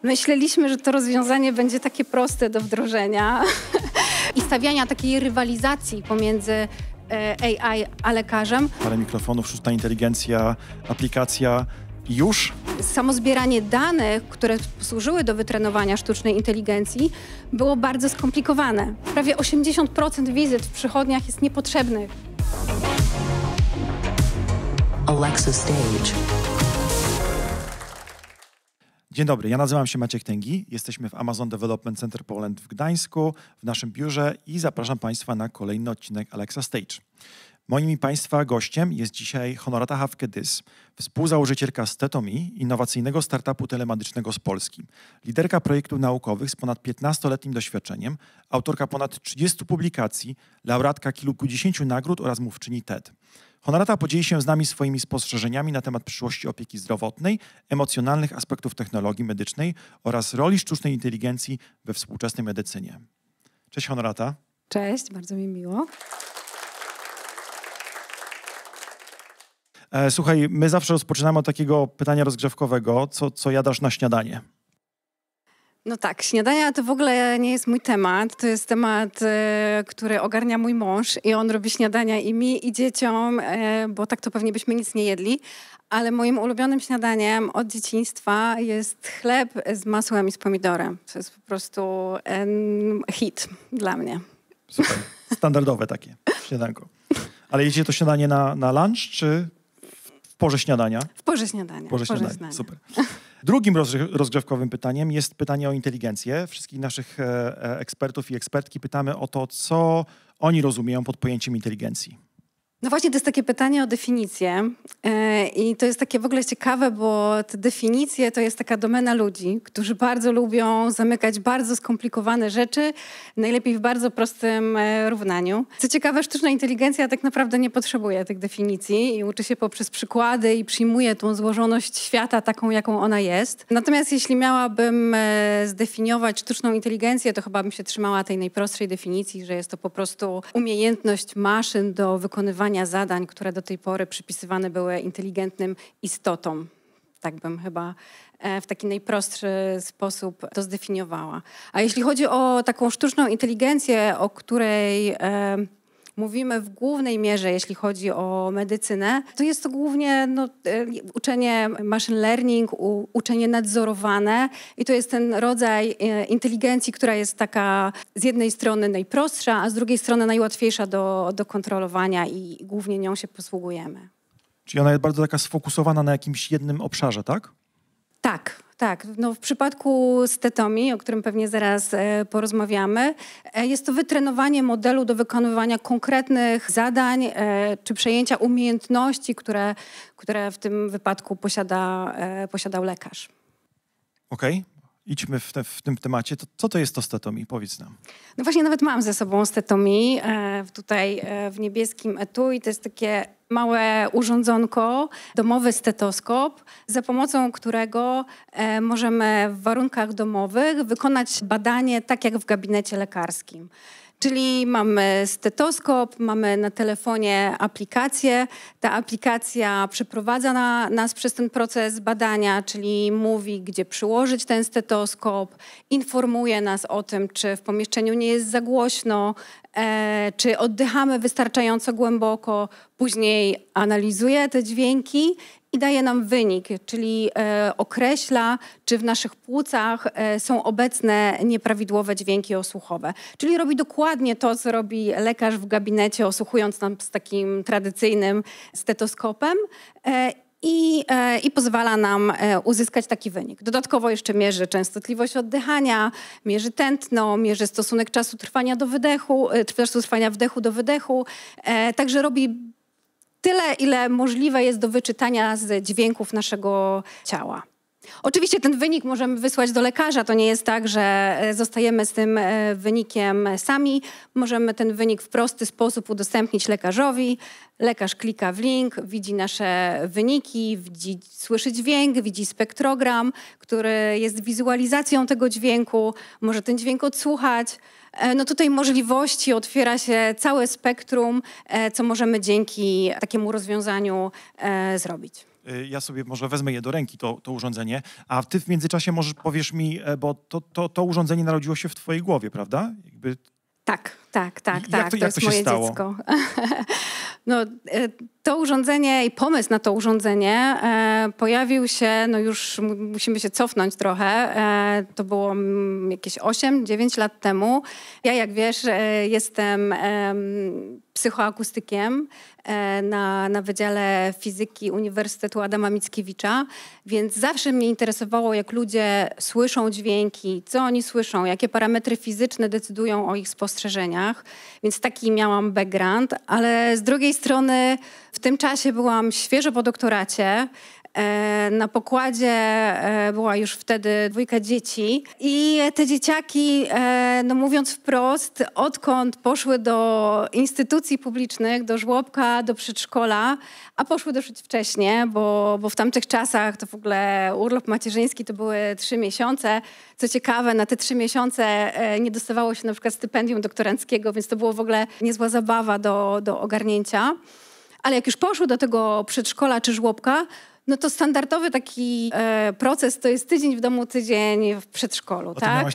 Myśleliśmy, że to rozwiązanie będzie takie proste do wdrożenia i stawiania takiej rywalizacji pomiędzy AI a lekarzem. Parę mikrofonów, sztuczna inteligencja, aplikacja i już? Samo zbieranie danych, które służyły do wytrenowania sztucznej inteligencji, było bardzo skomplikowane. Prawie 80% wizyt w przychodniach jest niepotrzebnych. Alexa Stage. Dzień dobry, ja nazywam się Maciek Tęgi. Jesteśmy w Amazon Development Center Poland w Gdańsku, w naszym biurze i zapraszam Państwa na kolejny odcinek Alexa Stage. Moim i Państwa gościem jest dzisiaj Honorata Hawke-Dys, współzałożycielka Stetomi, innowacyjnego startupu telemedycznego z Polski, liderka projektów naukowych z ponad 15-letnim doświadczeniem, autorka ponad 30 publikacji, laureatka kilkudziesięciu nagród oraz mówczyni TED. Honorata podzieli się z nami swoimi spostrzeżeniami na temat przyszłości opieki zdrowotnej, emocjonalnych aspektów technologii medycznej oraz roli sztucznej inteligencji we współczesnej medycynie. Cześć Honorata. Cześć, bardzo mi miło. Słuchaj, my zawsze rozpoczynamy od takiego pytania rozgrzewkowego. Co jadasz na śniadanie? No tak, śniadania to w ogóle nie jest mój temat. To jest temat, który ogarnia mój mąż i on robi śniadania i mi, i dzieciom, bo tak to pewnie byśmy nic nie jedli. Ale moim ulubionym śniadaniem od dzieciństwa jest chleb z masłem i z pomidorem. To jest po prostu hit dla mnie. Super, standardowe takie śniadanko. Ale jecie to śniadanie na lunch czy w porze śniadania? W porze śniadania. W porze śniadania, super. Drugim rozgrzewkowym pytaniem jest pytanie o inteligencję. Wszystkich naszych ekspertów i ekspertki pytamy o to, co oni rozumieją pod pojęciem inteligencji. No właśnie, to jest takie pytanie o definicję i to jest takie w ogóle ciekawe, bo te definicje to jest taka domena ludzi, którzy bardzo lubią zamykać bardzo skomplikowane rzeczy, najlepiej w bardzo prostym równaniu. Co ciekawe, sztuczna inteligencja tak naprawdę nie potrzebuje tych definicji i uczy się poprzez przykłady i przyjmuje tą złożoność świata taką, jaką ona jest. Natomiast jeśli miałabym zdefiniować sztuczną inteligencję, to chyba bym się trzymała tej najprostszej definicji, że jest to po prostu umiejętność maszyn do wykonywania zadań, które do tej pory przypisywane były inteligentnym istotom. Tak bym chyba w taki najprostszy sposób to zdefiniowała. A jeśli chodzi o taką sztuczną inteligencję, o której mówimy w głównej mierze, jeśli chodzi o medycynę, to jest to głównie uczenie machine learning, uczenie nadzorowane i to jest ten rodzaj inteligencji, która jest taka z jednej strony najprostsza, a z drugiej strony najłatwiejsza do kontrolowania i głównie nią się posługujemy. Czyli ona jest bardzo taka sfokusowana na jakimś jednym obszarze, tak? Tak. No, w przypadku Stetomi, o którym pewnie zaraz porozmawiamy, jest to wytrenowanie modelu do wykonywania konkretnych zadań czy przejęcia umiejętności, które w tym wypadku posiadał lekarz. Okej. Idźmy w tym temacie. Co to jest to Stetomi? Powiedz nam. No właśnie nawet mam ze sobą Stetomi tutaj w niebieskim etui. To jest takie małe urządzonko, domowy stetoskop, za pomocą którego możemy w warunkach domowych wykonać badanie tak jak w gabinecie lekarskim. Czyli mamy stetoskop, mamy na telefonie aplikację. Ta aplikacja przeprowadza nas przez ten proces badania, czyli mówi, gdzie przyłożyć ten stetoskop, informuje nas o tym, czy w pomieszczeniu nie jest za głośno, czy oddychamy wystarczająco głęboko. Później analizuje te dźwięki i daje nam wynik, czyli określa, czy w naszych płucach są obecne nieprawidłowe dźwięki osłuchowe. Czyli robi dokładnie to, co robi lekarz w gabinecie, osłuchując nam z takim tradycyjnym stetoskopem i pozwala nam uzyskać taki wynik. Dodatkowo jeszcze mierzy częstotliwość oddychania, mierzy tętno, mierzy stosunek czasu trwania do wydechu, czasu trwania wdechu do wydechu. Także robi tyle, ile możliwe jest do wyczytania z dźwięków naszego ciała. Oczywiście ten wynik możemy wysłać do lekarza. To nie jest tak, że zostajemy z tym wynikiem sami. Możemy ten wynik w prosty sposób udostępnić lekarzowi. Lekarz klika w link, widzi nasze wyniki, słyszy dźwięk, widzi spektrogram, który jest wizualizacją tego dźwięku. Może ten dźwięk odsłuchać. No tutaj możliwości otwiera się całe spektrum, co możemy dzięki takiemu rozwiązaniu zrobić. Ja sobie może wezmę je do ręki, to urządzenie, a ty w międzyczasie może powiesz mi, bo to urządzenie narodziło się w twojej głowie, prawda? Tak. Jak to jest się moje stało? dziecko. No, to urządzenie i pomysł na to urządzenie pojawił się, no już musimy się cofnąć trochę, to było jakieś 8-9 lat temu. Ja, jak wiesz, jestem psychoakustykiem na Wydziale Fizyki Uniwersytetu Adama Mickiewicza, więc zawsze mnie interesowało, jak ludzie słyszą dźwięki, co oni słyszą, jakie parametry fizyczne decydują o ich spostrzeżeniach, więc taki miałam background, ale z drugiej strony w tym czasie byłam świeżo po doktoracie. Na pokładzie była już wtedy 2 dzieci i te dzieciaki, no mówiąc wprost, odkąd poszły do instytucji publicznych, do żłobka, do przedszkola, a poszły dosyć wcześnie, bo w tamtych czasach to w ogóle urlop macierzyński to były 3 miesiące. Co ciekawe, na te 3 miesiące nie dostawało się na przykład stypendium doktoranckiego, więc to było w ogóle niezła zabawa do ogarnięcia. Ale jak już poszły do tego przedszkola czy żłobka, no to standardowy taki proces to jest tydzień w domu, tydzień w przedszkolu, Ty tak? miałaś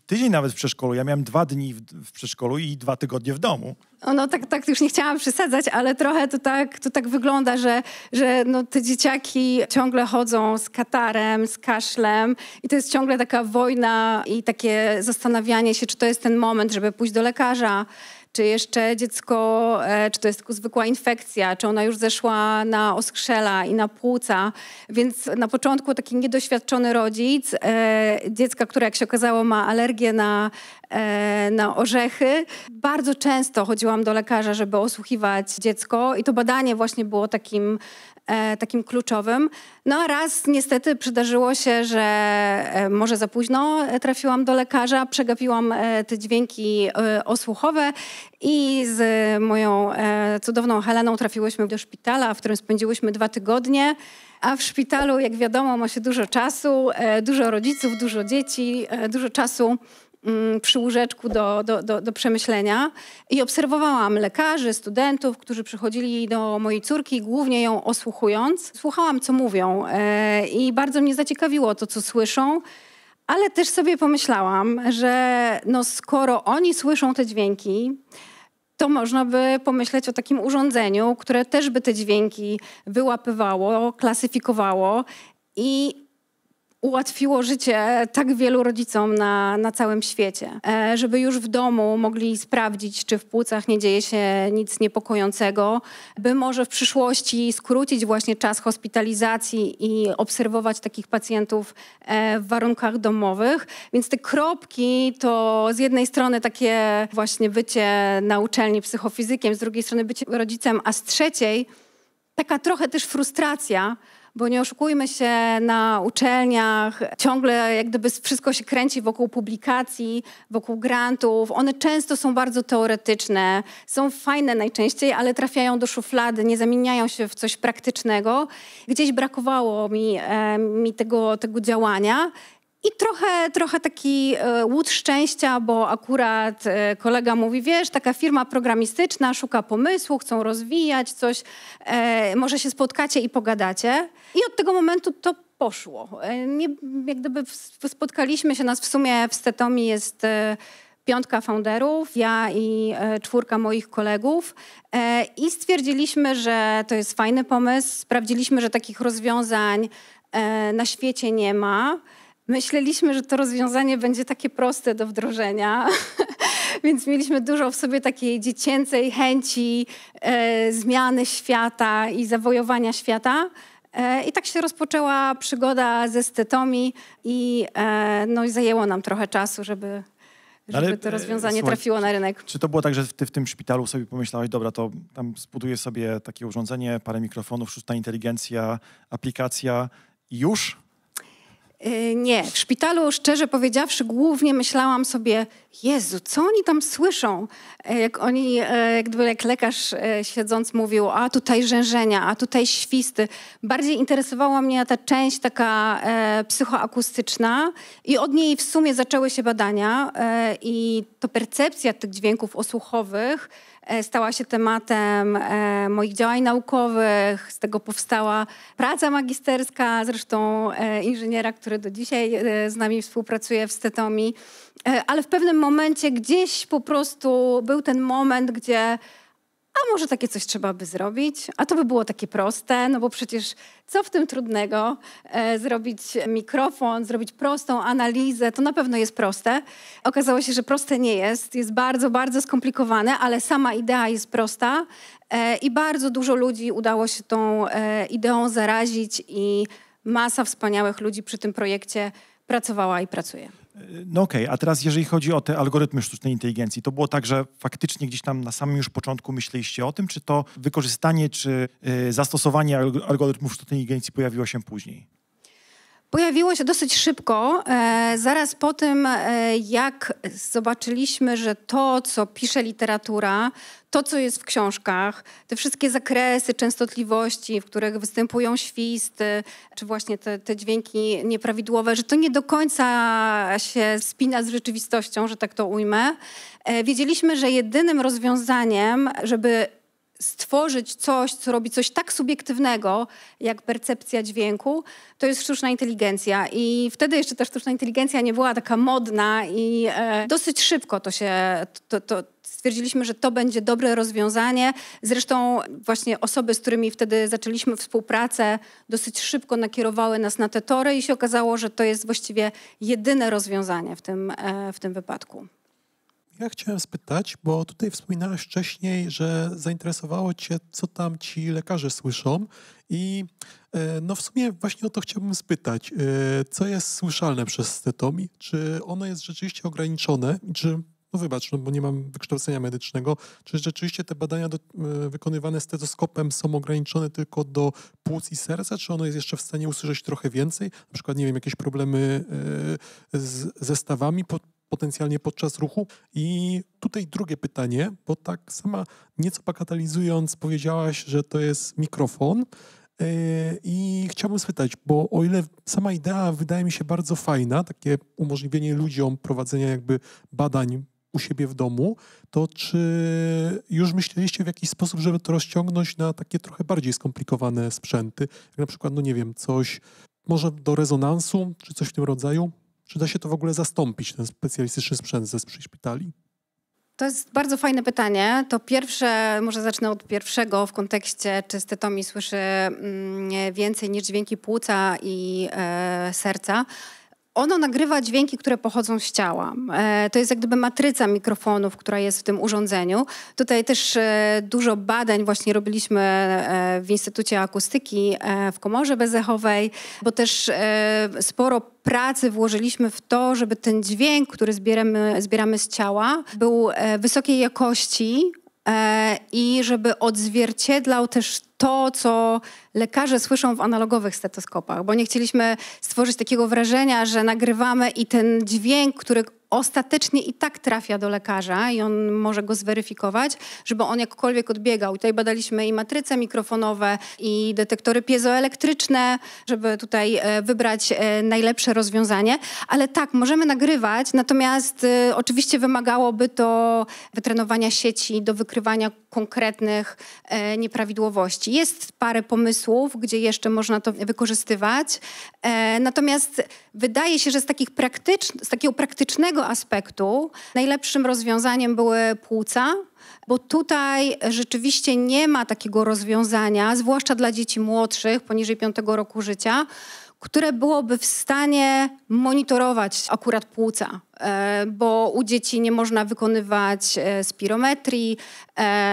tydzień nawet w przedszkolu. Ja miałem 2 dni w przedszkolu i 2 tygodnie w domu. No tak już nie chciałam przesadzać, ale trochę to tak wygląda, że no, te dzieciaki ciągle chodzą z katarem, z kaszlem i to jest ciągle taka wojna i takie zastanawianie się, czy to jest ten moment, żeby pójść do lekarza, czy jeszcze dziecko, czy to jest tylko zwykła infekcja, czy ona już zeszła na oskrzela i na płuca. Więc na początku taki niedoświadczony rodzic, dziecka, które jak się okazało ma alergię na orzechy. Bardzo często chodziłam do lekarza, żeby osłuchiwać dziecko i to badanie właśnie było takim kluczowym. No a raz niestety przydarzyło się, że może za późno trafiłam do lekarza, przegapiłam te dźwięki osłuchowe i z moją cudowną Heleną trafiłyśmy do szpitala, w którym spędziłyśmy 2 tygodnie. A w szpitalu, jak wiadomo, ma się dużo czasu, dużo rodziców, dużo dzieci, dużo czasu przy łóżeczku do przemyślenia i obserwowałam lekarzy, studentów, którzy przychodzili do mojej córki, głównie ją osłuchując. Słuchałam, co mówią i bardzo mnie zaciekawiło to, co słyszą, ale też sobie pomyślałam, że no skoro oni słyszą te dźwięki, to można by pomyśleć o takim urządzeniu, które też by te dźwięki wyłapywało, klasyfikowało i ułatwiło życie tak wielu rodzicom na całym świecie, żeby już w domu mogli sprawdzić, czy w płucach nie dzieje się nic niepokojącego, by może w przyszłości skrócić właśnie czas hospitalizacji i obserwować takich pacjentów w warunkach domowych. Więc te kropki to z jednej strony takie właśnie bycie na uczelni psychofizykiem, z drugiej strony bycie rodzicem, a z trzeciej taka trochę też frustracja, bo nie oszukujmy się, na uczelniach ciągle jak gdyby wszystko się kręci wokół publikacji, wokół grantów. One często są bardzo teoretyczne, są fajne najczęściej, ale trafiają do szuflady, nie zamieniają się w coś praktycznego. Gdzieś brakowało mi tego działania. I trochę taki łód szczęścia, bo akurat kolega mówi, wiesz, taka firma programistyczna szuka pomysłu, chcą rozwijać coś, może się spotkacie i pogadacie. I od tego momentu to poszło. Jak gdyby spotkaliśmy się, nas w sumie w Stetomi jest 5 founderów, ja i 4 moich kolegów i stwierdziliśmy, że to jest fajny pomysł. Sprawdziliśmy, że takich rozwiązań na świecie nie ma. Myśleliśmy, że to rozwiązanie będzie takie proste do wdrożenia, więc mieliśmy dużo w sobie takiej dziecięcej chęci zmiany świata i zawojowania świata. I tak się rozpoczęła przygoda ze Stetomi i zajęło nam trochę czasu, żeby to rozwiązanie trafiło na rynek. Czy to było tak, że ty w tym szpitalu sobie pomyślałaś, dobra, to tam zbuduję sobie takie urządzenie, parę mikrofonów, sztuczna inteligencja, aplikacja i już? Nie, w szpitalu, szczerze powiedziawszy, głównie myślałam sobie, Jezu, co oni tam słyszą? Jak lekarz siedząc mówił, a tutaj rzężenia, a tutaj świsty. Bardziej interesowała mnie ta część taka psychoakustyczna i od niej w sumie zaczęły się badania i to percepcja tych dźwięków osłuchowych stała się tematem moich działań naukowych. Z tego powstała praca magisterska, zresztą inżyniera, który do dzisiaj z nami współpracuje w Stetomi. Ale w pewnym momencie gdzieś po prostu był ten moment, gdzie a może takie coś trzeba by zrobić, a to by było takie proste, no bo przecież co w tym trudnego? Zrobić mikrofon, zrobić prostą analizę, to na pewno jest proste. Okazało się, że proste nie jest, jest bardzo, bardzo skomplikowane, ale sama idea jest prosta i bardzo dużo ludzi udało się tą ideą zarazić i masa wspaniałych ludzi przy tym projekcie pracowała i pracuje. No okej, a teraz jeżeli chodzi o te algorytmy sztucznej inteligencji, to było tak, że faktycznie gdzieś tam na samym już początku myśleliście o tym, czy to wykorzystanie, czy zastosowanie algorytmów sztucznej inteligencji pojawiło się później? Pojawiło się dosyć szybko, zaraz po tym, jak zobaczyliśmy, że to, co pisze literatura, to, co jest w książkach, te wszystkie zakresy częstotliwości, w których występują świsty, czy właśnie te dźwięki nieprawidłowe, że to nie do końca się spina z rzeczywistością, że tak to ujmę. Wiedzieliśmy, że jedynym rozwiązaniem, żeby stworzyć coś, co robi coś tak subiektywnego, jak percepcja dźwięku, to jest sztuczna inteligencja. I wtedy jeszcze ta sztuczna inteligencja nie była taka modna i dosyć szybko to stwierdziliśmy, że to będzie dobre rozwiązanie. Zresztą właśnie osoby, z którymi wtedy zaczęliśmy współpracę, dosyć szybko nakierowały nas na te tory i się okazało, że to jest właściwie jedyne rozwiązanie w tym wypadku. Ja chciałem spytać, bo tutaj wspominałeś wcześniej, że zainteresowało cię, co tam ci lekarze słyszą i no w sumie właśnie o to chciałbym spytać. Co jest słyszalne przez stetomi? Czy ono jest rzeczywiście ograniczone? Czy, no wybacz, no bo nie mam wykształcenia medycznego, czy rzeczywiście te badania wykonywane stetoskopem są ograniczone tylko do płuc i serca, czy ono jest jeszcze w stanie usłyszeć trochę więcej? Na przykład, nie wiem, jakieś problemy ze stawami potencjalnie podczas ruchu. I tutaj drugie pytanie, bo tak sama nieco bagatelizując powiedziałaś, że to jest mikrofon i chciałbym spytać, bo o ile sama idea wydaje mi się bardzo fajna, takie umożliwienie ludziom prowadzenia jakby badań u siebie w domu, to czy już myśleliście w jakiś sposób, żeby to rozciągnąć na takie trochę bardziej skomplikowane sprzęty, jak na przykład, no nie wiem, coś może do rezonansu, czy coś w tym rodzaju? Czy da się to w ogóle zastąpić, ten specjalistyczny sprzęt ze szpitali? To jest bardzo fajne pytanie. To pierwsze, może zacznę od pierwszego w kontekście, czy stetomi słyszy więcej niż dźwięki płuca i serca. Ono nagrywa dźwięki, które pochodzą z ciała. To jest jak gdyby matryca mikrofonów, która jest w tym urządzeniu. Tutaj też dużo badań właśnie robiliśmy w Instytucie Akustyki w Komorze Bezechowej, bo też sporo pracy włożyliśmy w to, żeby ten dźwięk, który zbieramy z ciała, był wysokiej jakości i żeby odzwierciedlał też to, co lekarze słyszą w analogowych stetoskopach, bo nie chcieliśmy stworzyć takiego wrażenia, że nagrywamy i ten dźwięk, który ostatecznie i tak trafia do lekarza i on może go zweryfikować, żeby on jakkolwiek odbiegał. I tutaj badaliśmy i matryce mikrofonowe, i detektory piezoelektryczne, żeby tutaj wybrać najlepsze rozwiązanie. Ale tak, możemy nagrywać, natomiast oczywiście wymagałoby to wytrenowania sieci do wykrywania konkretnych nieprawidłowości. Jest parę pomysłów, gdzie jeszcze można to wykorzystywać, natomiast wydaje się, że z takiego praktycznego aspektu najlepszym rozwiązaniem były płuca, bo tutaj rzeczywiście nie ma takiego rozwiązania, zwłaszcza dla dzieci młodszych, poniżej 5 roku życia, które byłoby w stanie monitorować akurat płuca, bo u dzieci nie można wykonywać spirometrii,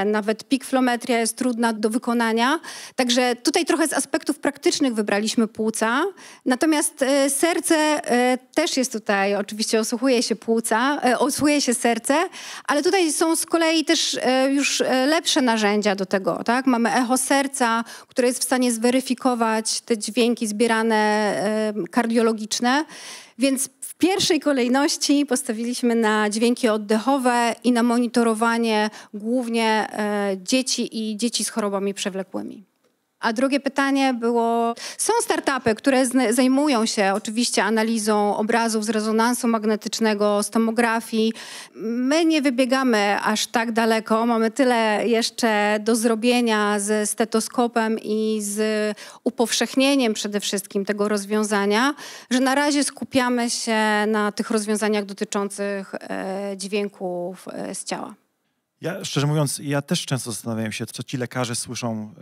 nawet pikflometria jest trudna do wykonania. Także tutaj trochę z aspektów praktycznych wybraliśmy płuca, natomiast serce też jest tutaj, oczywiście osłuchuje się serce, ale tutaj są z kolei też już lepsze narzędzia do tego, tak? Mamy echo serca, które jest w stanie zweryfikować te dźwięki zbierane kardiologiczne, więc w pierwszej kolejności postawiliśmy na dźwięki oddechowe i na monitorowanie głównie dzieci i dzieci z chorobami przewlekłymi. A drugie pytanie było, są startupy, które zajmują się oczywiście analizą obrazów z rezonansu magnetycznego, z tomografii. My nie wybiegamy aż tak daleko, mamy tyle jeszcze do zrobienia ze stetoskopem i z upowszechnieniem przede wszystkim tego rozwiązania, że na razie skupiamy się na tych rozwiązaniach dotyczących dźwięków z ciała. Ja, szczerze mówiąc, ja też często zastanawiam się, co ci lekarze słyszą,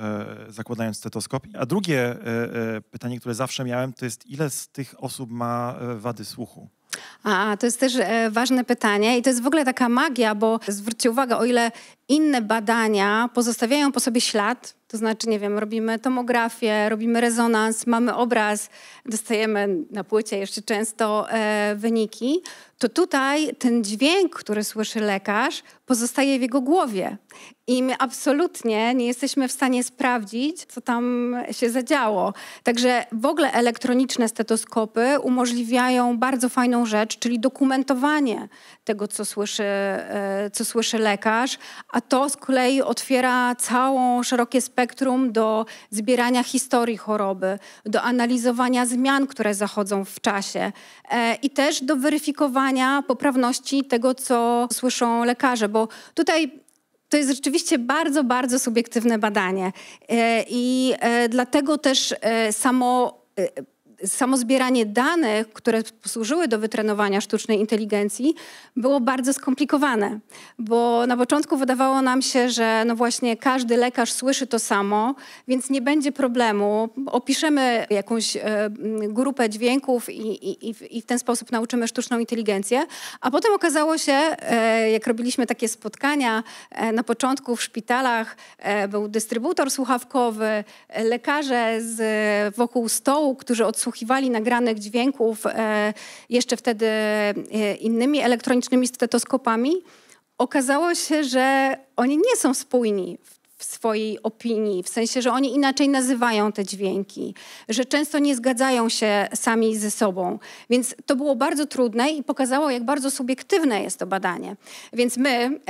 zakładając stetoskop. A drugie pytanie, które zawsze miałem, to jest, ile z tych osób ma wady słuchu? To jest też ważne pytanie i to jest w ogóle taka magia, bo zwróćcie uwagę, o ile inne badania pozostawiają po sobie ślad, to znaczy, nie wiem, robimy tomografię, robimy rezonans, mamy obraz, dostajemy na płycie jeszcze często wyniki, to tutaj ten dźwięk, który słyszy lekarz, pozostaje w jego głowie. I my absolutnie nie jesteśmy w stanie sprawdzić, co tam się zadziało. Także w ogóle elektroniczne stetoskopy umożliwiają bardzo fajną rzecz, czyli dokumentowanie tego, co słyszy lekarz, a to z kolei otwiera całe szerokie spektrum do zbierania historii choroby, do analizowania zmian, które zachodzą w czasie i też do weryfikowania poprawności tego, co słyszą lekarze, bo tutaj to jest rzeczywiście bardzo, bardzo subiektywne badanie i dlatego też samo zbieranie danych, które posłużyły do wytrenowania sztucznej inteligencji, było bardzo skomplikowane, bo na początku wydawało nam się, że no właśnie każdy lekarz słyszy to samo, więc nie będzie problemu. Opiszemy jakąś grupę dźwięków i w ten sposób nauczymy sztuczną inteligencję. A potem okazało się, jak robiliśmy takie spotkania na początku w szpitalach, był dystrybutor słuchawkowy, lekarze wokół stołu, którzy odsłuchiwali nagranych dźwięków jeszcze wtedy innymi elektronicznymi stetoskopami, okazało się, że oni nie są spójni w swojej opinii, w sensie, że oni inaczej nazywają te dźwięki, że często nie zgadzają się sami ze sobą. Więc to było bardzo trudne i pokazało, jak bardzo subiektywne jest to badanie. Więc my,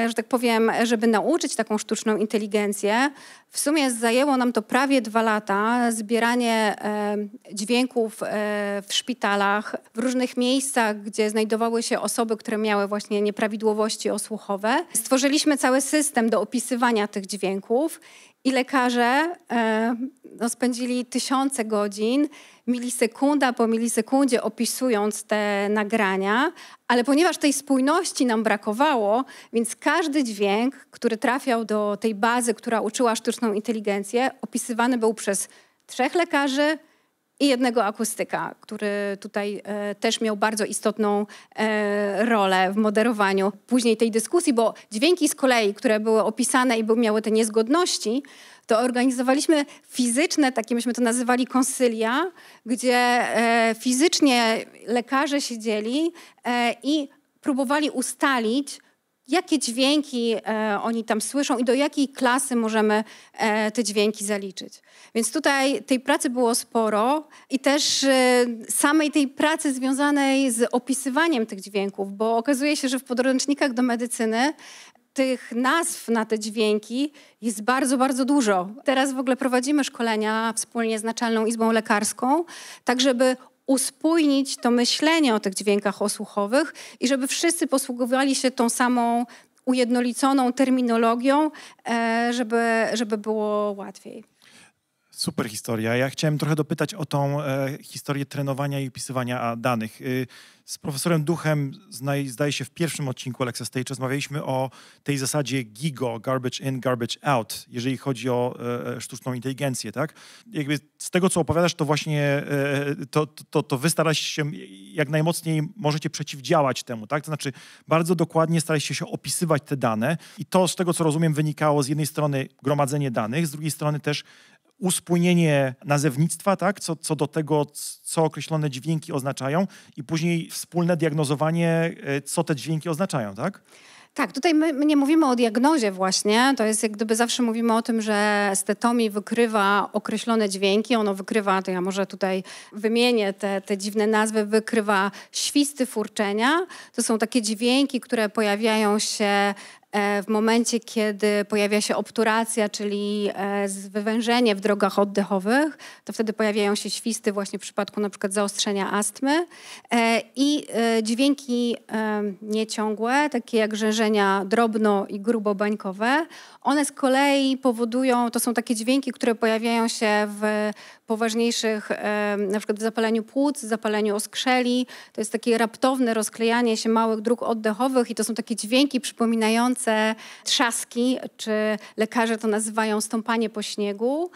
że tak powiem, żeby nauczyć taką sztuczną inteligencję, w sumie zajęło nam to prawie 2 lata, zbieranie dźwięków w szpitalach, w różnych miejscach, gdzie znajdowały się osoby, które miały właśnie nieprawidłowości osłuchowe. Stworzyliśmy cały system do opisywania tych dźwięków i lekarze spędzili tysiące godzin, milisekunda po milisekundzie opisując te nagrania, ale ponieważ tej spójności nam brakowało, więc każdy dźwięk, który trafiał do tej bazy, która uczyła sztuczną inteligencję, opisywany był przez 3 lekarzy i 1 akustyka, który tutaj też miał bardzo istotną rolę w moderowaniu później tej dyskusji, bo dźwięki z kolei, które były opisane i miały te niezgodności, to organizowaliśmy fizyczne, takie myśmy to nazywali konsylia, gdzie fizycznie lekarze siedzieli i próbowali ustalić, jakie dźwięki oni tam słyszą i do jakiej klasy możemy te dźwięki zaliczyć. Więc tutaj tej pracy było sporo i też samej tej pracy związanej z opisywaniem tych dźwięków, bo okazuje się, że w podręcznikach do medycyny tych nazw na te dźwięki jest bardzo, bardzo dużo. Teraz w ogóle prowadzimy szkolenia wspólnie z Naczelną Izbą Lekarską, tak żeby uspójnić to myślenie o tych dźwiękach osłuchowych i żeby wszyscy posługiwali się tą samą ujednoliconą terminologią, żeby było łatwiej. Super historia. Ja chciałem trochę dopytać o tą historię trenowania i opisywania danych. Z profesorem Duchem, zdaje się, w pierwszym odcinku Alexa Stage rozmawialiśmy o tej zasadzie GIGO, garbage in, garbage out, jeżeli chodzi o sztuczną inteligencję, tak? Jakby z tego, co opowiadasz, to właśnie to wy staraliście się jak najmocniej możecie przeciwdziałać temu, tak? To znaczy bardzo dokładnie staraliście się opisywać te dane i to, z tego, co rozumiem, wynikało z jednej strony gromadzenie danych, z drugiej strony też uspójnienie nazewnictwa, tak? Co do tego, co określone dźwięki oznaczają i później wspólne diagnozowanie, co te dźwięki oznaczają, tak? Tak, tutaj my nie mówimy o diagnozie właśnie, to jest jak gdyby zawsze mówimy o tym, że stetomi wykrywa określone dźwięki, ono wykrywa, to ja może tutaj wymienię te dziwne nazwy, wykrywa świsty furczenia, to są takie dźwięki, które pojawiają się w momencie, kiedy pojawia się obturacja, czyli wywężenie w drogach oddechowych, to wtedy pojawiają się świsty właśnie w przypadku na przykład zaostrzenia astmy i dźwięki nieciągłe, takie jak rzężenia drobno- i grubobańkowe. One z kolei powodują, to są takie dźwięki, które pojawiają się w poważniejszych, na przykład w zapaleniu płuc, zapaleniu oskrzeli. To jest takie raptowne rozklejanie się małych dróg oddechowych i to są takie dźwięki przypominające trzaski, czy lekarze to nazywają stąpanie po śniegu.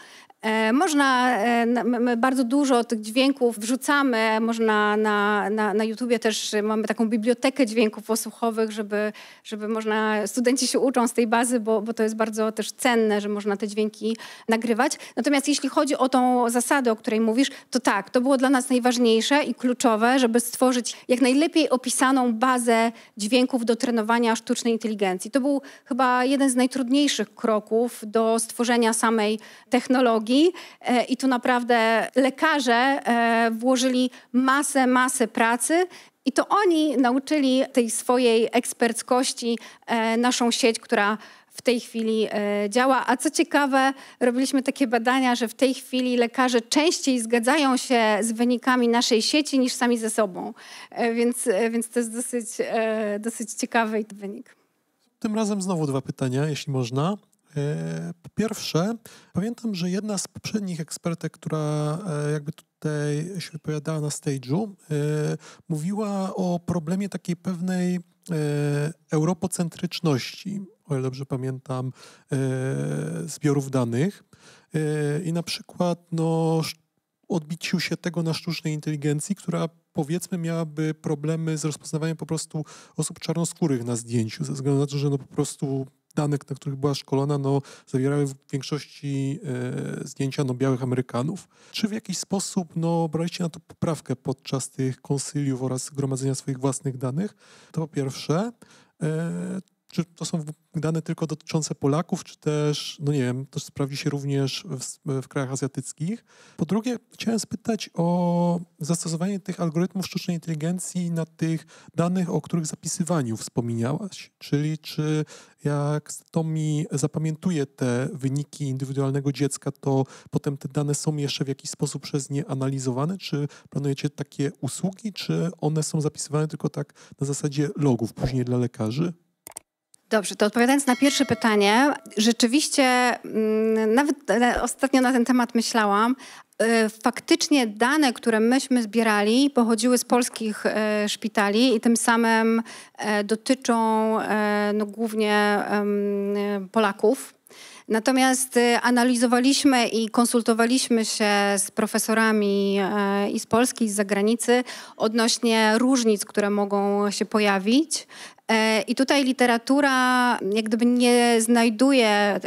My bardzo dużo tych dźwięków wrzucamy, można na YouTubie też mamy taką bibliotekę dźwięków posłuchowych, żeby studenci się uczą z tej bazy, bo to jest bardzo też cenne, że można te dźwięki nagrywać. Natomiast jeśli chodzi o tą zasadę, o której mówisz, to tak, to było dla nas najważniejsze i kluczowe, żeby stworzyć jak najlepiej opisaną bazę dźwięków do trenowania sztucznej inteligencji. To był chyba jeden z najtrudniejszych kroków do stworzenia samej technologii. I tu naprawdę lekarze włożyli masę pracy i to oni nauczyli tej swojej eksperckości naszą sieć, która w tej chwili działa. A co ciekawe, robiliśmy takie badania, że w tej chwili lekarze częściej zgadzają się z wynikami naszej sieci niż sami ze sobą. Więc to jest dosyć ciekawy wynik. Tym razem znowu 2 pytania, jeśli można. Po pierwsze, pamiętam, że jedna z poprzednich ekspertek, która jakby tutaj się wypowiadała na stage'u, mówiła o problemie takiej pewnej europocentryczności, o ile dobrze pamiętam, zbiorów danych. I na przykład odbiciu się tego na sztucznej inteligencji, która powiedzmy miałaby problemy z rozpoznawaniem po prostu osób czarnoskórych na zdjęciu, ze względu na to, że po prostu dane, na których była szkolona, zawierały w większości zdjęcia białych Amerykanów. Czy w jakiś sposób braliście na to poprawkę podczas tych konsyliów oraz gromadzenia swoich własnych danych? To po pierwsze. Czy to są dane tylko dotyczące Polaków, czy też, nie wiem, to sprawdzi się również w krajach azjatyckich? Po drugie, chciałem spytać o zastosowanie tych algorytmów sztucznej inteligencji na tych danych, o których zapisywaniu wspomniałaś. Czyli czy jak Tomi zapamiętuje te wyniki indywidualnego dziecka, to potem te dane są jeszcze w jakiś sposób przez nie analizowane? Czy planujecie takie usługi, czy one są zapisywane tylko tak na zasadzie logów później dla lekarzy? Dobrze, to odpowiadając na pierwsze pytanie, rzeczywiście nawet ostatnio na ten temat myślałam. Faktycznie dane, które myśmy zbierali, pochodziły z polskich szpitali i tym samym dotyczą głównie Polaków. Natomiast analizowaliśmy i konsultowaliśmy się z profesorami i z Polski, i z zagranicy odnośnie różnic, które mogą się pojawić. I tutaj literatura jak gdyby nie znajduje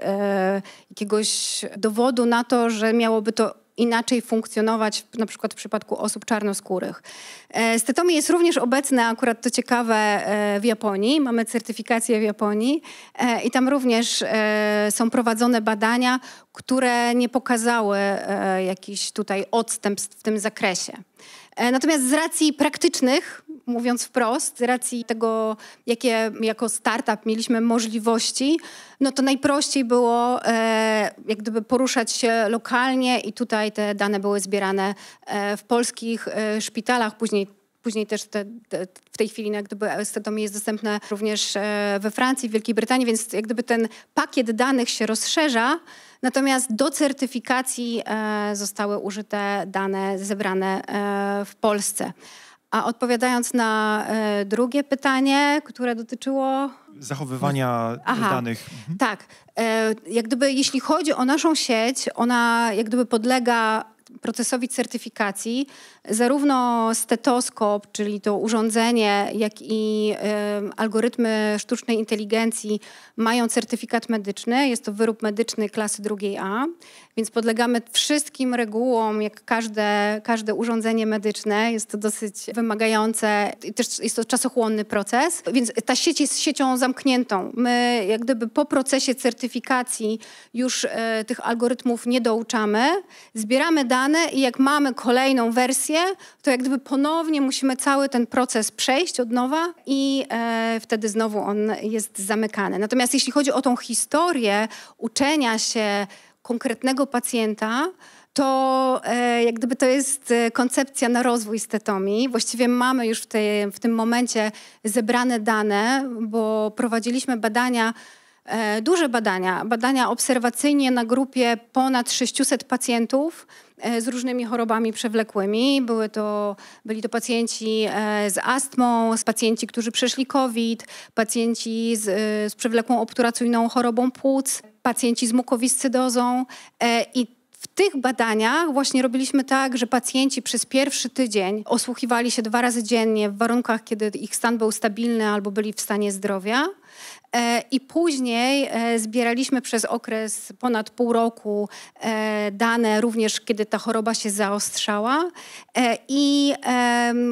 jakiegoś dowodu na to, że miałoby to inaczej funkcjonować na przykład w przypadku osób czarnoskórych. Stetomi jest również obecne, akurat to ciekawe, w Japonii. Mamy certyfikację w Japonii i tam również są prowadzone badania, które nie pokazały jakichś tutaj odstępstw w tym zakresie. Natomiast z racji praktycznych, mówiąc wprost, z racji tego, jakie jako startup mieliśmy możliwości, to najprościej było jak gdyby poruszać się lokalnie i tutaj te dane były zbierane w polskich szpitalach, Później też w tej chwili jak gdyby Stetomi jest dostępne również we Francji, w Wielkiej Brytanii, więc jak gdyby ten pakiet danych się rozszerza, natomiast do certyfikacji zostały użyte dane zebrane w Polsce. A odpowiadając na drugie pytanie, które dotyczyło zachowywania danych. Tak. Jak gdyby jeśli chodzi o naszą sieć, ona jak gdyby podlega procesowi certyfikacji. Zarówno stetoskop, czyli to urządzenie, jak i algorytmy sztucznej inteligencji mają certyfikat medyczny. Jest to wyrób medyczny klasy 2A, więc podlegamy wszystkim regułom, jak każde urządzenie medyczne. Jest to dosyć wymagające i też jest to czasochłonny proces, więc ta sieć jest siecią zamkniętą. My jak gdyby po procesie certyfikacji już tych algorytmów nie douczamy. Zbieramy dane dane i jak mamy kolejną wersję, to jak gdyby ponownie musimy cały ten proces przejść od nowa i wtedy znowu on jest zamykany. Natomiast jeśli chodzi o tą historię uczenia się konkretnego pacjenta, to jak gdyby to jest koncepcja na rozwój stetomii. Właściwie mamy już w tym momencie zebrane dane, bo prowadziliśmy duże badania obserwacyjnie na grupie ponad 600 pacjentów z różnymi chorobami przewlekłymi. Byli to pacjenci z astmą, pacjenci, którzy przeszli COVID, pacjenci z przewlekłą obturacyjną chorobą płuc, pacjenci z mukowiscydozą i w tych badaniach właśnie robiliśmy tak, że pacjenci przez pierwszy tydzień osłuchiwali się 2 razy dziennie w warunkach, kiedy ich stan był stabilny albo byli w stanie zdrowia. I później zbieraliśmy przez okres ponad pół roku dane, również kiedy ta choroba się zaostrzała. I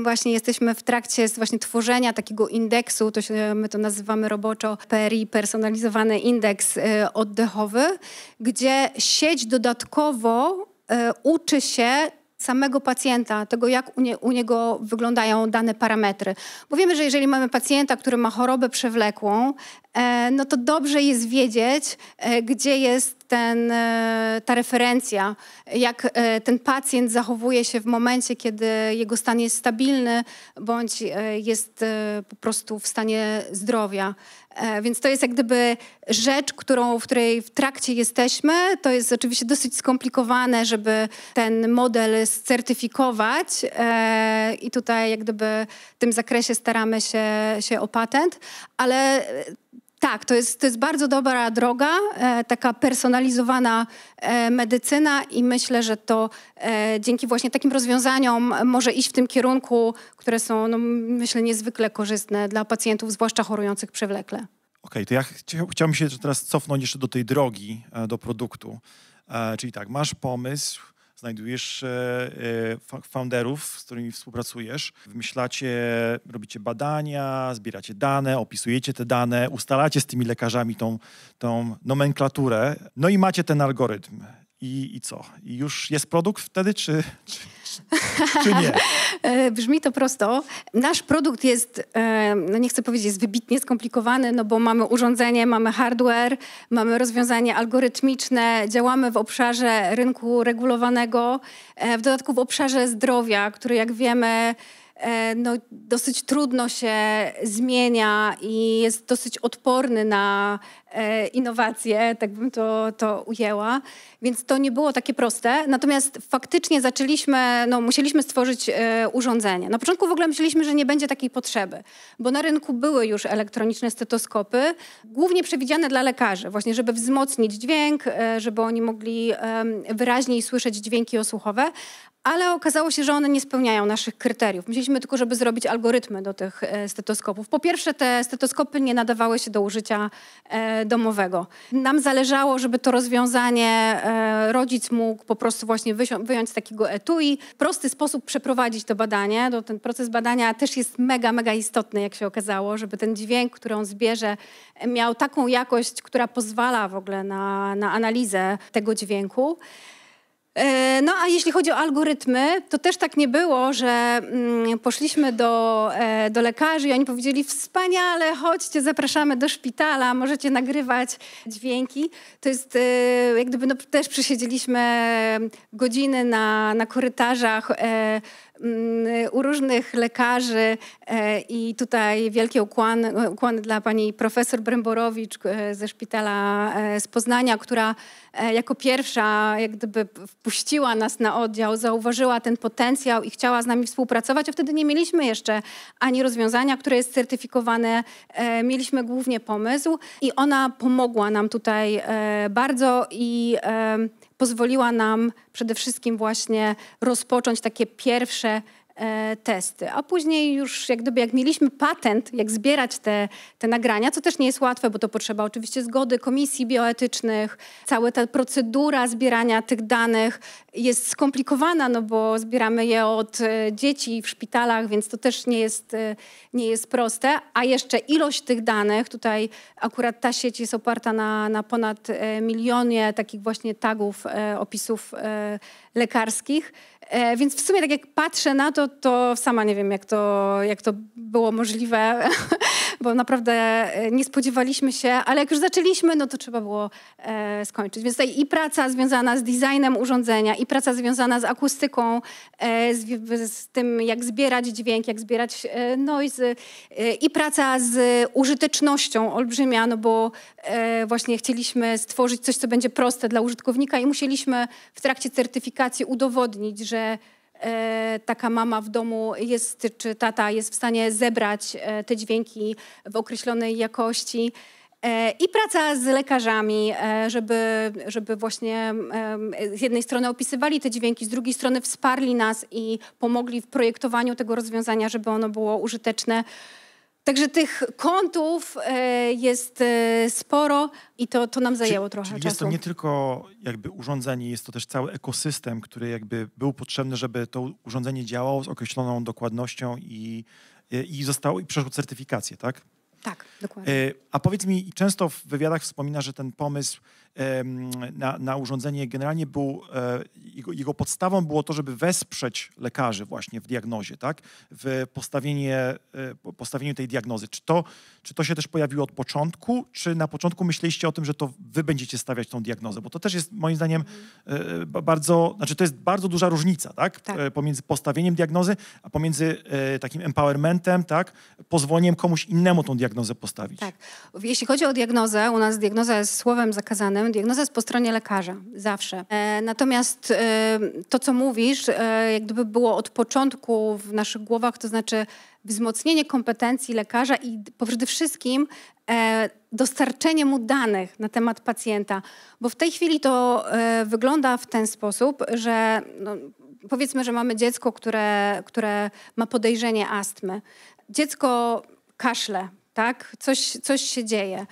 właśnie jesteśmy w trakcie właśnie tworzenia takiego indeksu, my to nazywamy roboczo PRI, personalizowany indeks oddechowy, gdzie sieć dodatkowo uczy się samego pacjenta, tego jak u niego wyglądają dane parametry. Bo wiemy, że jeżeli mamy pacjenta, który ma chorobę przewlekłą, no to dobrze jest wiedzieć, gdzie jest ta referencja, jak ten pacjent zachowuje się w momencie, kiedy jego stan jest stabilny, bądź jest po prostu w stanie zdrowia. Więc to jest jak gdyby rzecz, w której w trakcie jesteśmy. To jest oczywiście dosyć skomplikowane, żeby ten model certyfikować i tutaj jak gdyby w tym zakresie staramy się o patent, ale tak, to jest bardzo dobra droga, taka personalizowana medycyna i myślę, że to dzięki właśnie takim rozwiązaniom może iść w tym kierunku, które są, no, myślę, niezwykle korzystne dla pacjentów, zwłaszcza chorujących przewlekle. Okej, to ja chciałbym się teraz cofnąć jeszcze do tej drogi, do produktu. Czyli tak, masz pomysł, znajdujesz founderów, z którymi współpracujesz, wymyślacie, robicie badania, zbieracie dane, opisujecie te dane, ustalacie z tymi lekarzami tą nomenklaturę, no i macie ten algorytm. I co? I już jest produkt wtedy, czy nie? Brzmi to prosto. Nasz produkt jest, no nie chcę powiedzieć, jest wybitnie skomplikowany, no bo mamy urządzenie, mamy hardware, mamy rozwiązanie algorytmiczne, działamy w obszarze rynku regulowanego, w dodatku w obszarze zdrowia, który jak wiemy no, dosyć trudno się zmienia i jest dosyć odporny na innowacje, tak bym to ujęła. Więc to nie było takie proste. Natomiast faktycznie musieliśmy stworzyć urządzenie. Na początku w ogóle myśleliśmy, że nie będzie takiej potrzeby, bo na rynku były już elektroniczne stetoskopy, głównie przewidziane dla lekarzy, właśnie żeby wzmocnić dźwięk, żeby oni mogli wyraźniej słyszeć dźwięki osłuchowe, ale okazało się, że one nie spełniają naszych kryteriów. Myśleliśmy tylko, żeby zrobić algorytmy do tych stetoskopów. Po pierwsze, te stetoskopy nie nadawały się do użycia domowego. Nam zależało, żeby to rozwiązanie rodzic mógł po prostu właśnie wyjąć z takiego etui, w prosty sposób przeprowadzić to badanie. Ten proces badania też jest mega, mega istotny, jak się okazało, żeby ten dźwięk, który on zbierze, miał taką jakość, która pozwala w ogóle na analizę tego dźwięku. No a jeśli chodzi o algorytmy, to też tak nie było, że poszliśmy do lekarzy i oni powiedzieli: wspaniale, chodźcie, zapraszamy do szpitala, możecie nagrywać dźwięki. To jest jak gdyby też przesiedzieliśmy godziny na korytarzach u różnych lekarzy i tutaj wielkie ukłony dla pani profesor Bremborowicz ze szpitala z Poznania, która jako pierwsza jak gdyby wpuściła nas na oddział, zauważyła ten potencjał i chciała z nami współpracować, a wtedy nie mieliśmy jeszcze ani rozwiązania, które jest certyfikowane, mieliśmy głównie pomysł i ona pomogła nam tutaj bardzo i pozwoliła nam przede wszystkim właśnie rozpocząć takie pierwsze testy. A później już jak mieliśmy patent, jak zbierać te nagrania, co też nie jest łatwe, bo to potrzeba oczywiście zgody komisji bioetycznych. Cała ta procedura zbierania tych danych jest skomplikowana, no bo zbieramy je od dzieci w szpitalach, więc to też nie jest proste. A jeszcze ilość tych danych, tutaj akurat ta sieć jest oparta na ponad milionie takich właśnie tagów, opisów lekarskich. Więc w sumie tak jak patrzę na to sama nie wiem, jak to było możliwe, bo naprawdę nie spodziewaliśmy się, ale jak już zaczęliśmy, no to trzeba było skończyć. Więc tutaj i praca związana z designem urządzenia, i praca związana z akustyką, z tym, jak zbierać dźwięk, jak zbierać noise, i praca z użytecznością olbrzymia, no bo właśnie chcieliśmy stworzyć coś, co będzie proste dla użytkownika i musieliśmy w trakcie certyfikacji udowodnić, że taka mama w domu czy tata jest w stanie zebrać te dźwięki w określonej jakości. I praca z lekarzami, żeby właśnie z jednej strony opisywali te dźwięki, z drugiej strony wsparli nas i pomogli w projektowaniu tego rozwiązania, żeby ono było użyteczne. Także tych kątów jest sporo i to nam zajęło trochę czasu. Jest to nie tylko jakby urządzenie, jest to też cały ekosystem, który jakby był potrzebny, żeby to urządzenie działało z określoną dokładnością i przeszło certyfikację, tak? Tak, dokładnie. A powiedz mi, często w wywiadach wspomina, że ten pomysł na urządzenie generalnie był, jego podstawą było to, żeby wesprzeć lekarzy właśnie w diagnozie, tak? W postawieniu tej diagnozy. Czy to się też pojawiło od początku, czy na początku myśleliście o tym, że to wy będziecie stawiać tą diagnozę? Bo to też jest moim zdaniem to jest bardzo duża różnica, tak? Pomiędzy postawieniem diagnozy, a pomiędzy takim empowermentem, tak? Pozwoleniem komuś innemu tą diagnozę postawić. Tak. Jeśli chodzi o diagnozę, u nas diagnoza jest słowem zakazanym. Diagnoza jest po stronie lekarza, zawsze. Natomiast to, co mówisz, jak gdyby było od początku w naszych głowach, to znaczy wzmocnienie kompetencji lekarza i przede wszystkim dostarczenie mu danych na temat pacjenta. Bo w tej chwili to wygląda w ten sposób, że powiedzmy, że mamy dziecko, które ma podejrzenie astmy. Dziecko kaszle. Tak? Coś się dzieje.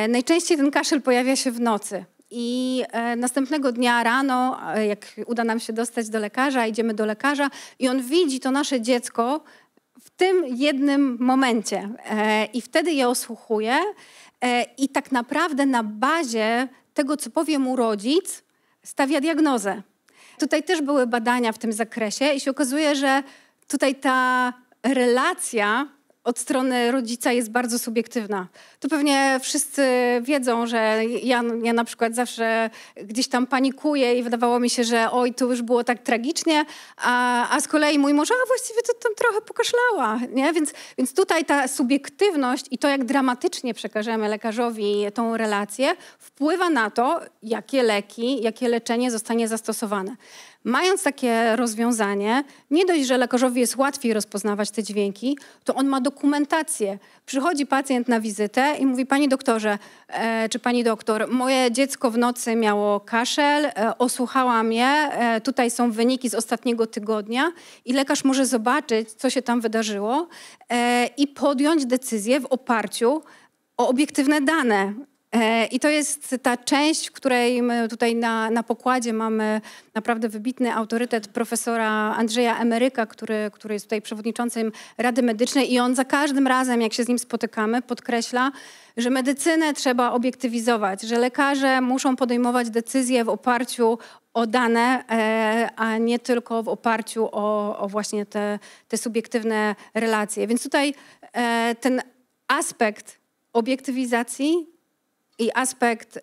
Najczęściej ten kaszel pojawia się w nocy. I następnego dnia rano, jak uda nam się dostać do lekarza, idziemy do lekarza i on widzi to nasze dziecko w tym jednym momencie. I wtedy je osłuchuje i tak naprawdę na bazie tego, co powie mu rodzic, stawia diagnozę. Tutaj też były badania w tym zakresie i się okazuje, że tutaj ta relacja od strony rodzica jest bardzo subiektywna. To pewnie wszyscy wiedzą, że ja na przykład zawsze gdzieś tam panikuję i wydawało mi się, że oj, to już było tak tragicznie, a z kolei mój mąż, właściwie to tam trochę pokaszlała, nie? Więc tutaj ta subiektywność i to, jak dramatycznie przekażemy lekarzowi tą relację, wpływa na to, jakie leki, jakie leczenie zostanie zastosowane. Mając takie rozwiązanie, nie dość, że lekarzowi jest łatwiej rozpoznawać te dźwięki, to on ma dokumentację. Przychodzi pacjent na wizytę i mówi: pani doktorze, czy pani doktor, moje dziecko w nocy miało kaszel, osłuchałam je, tutaj są wyniki z ostatniego tygodnia i lekarz może zobaczyć, co się tam wydarzyło i podjąć decyzję w oparciu o obiektywne dane. I to jest ta część, w której my tutaj na pokładzie mamy naprawdę wybitny autorytet profesora Andrzeja Emeryka, który jest tutaj przewodniczącym Rady Medycznej i on za każdym razem, jak się z nim spotykamy, podkreśla, że medycynę trzeba obiektywizować, że lekarze muszą podejmować decyzje w oparciu o dane, a nie tylko w oparciu o właśnie te subiektywne relacje. Więc tutaj ten aspekt obiektywizacji i aspekt,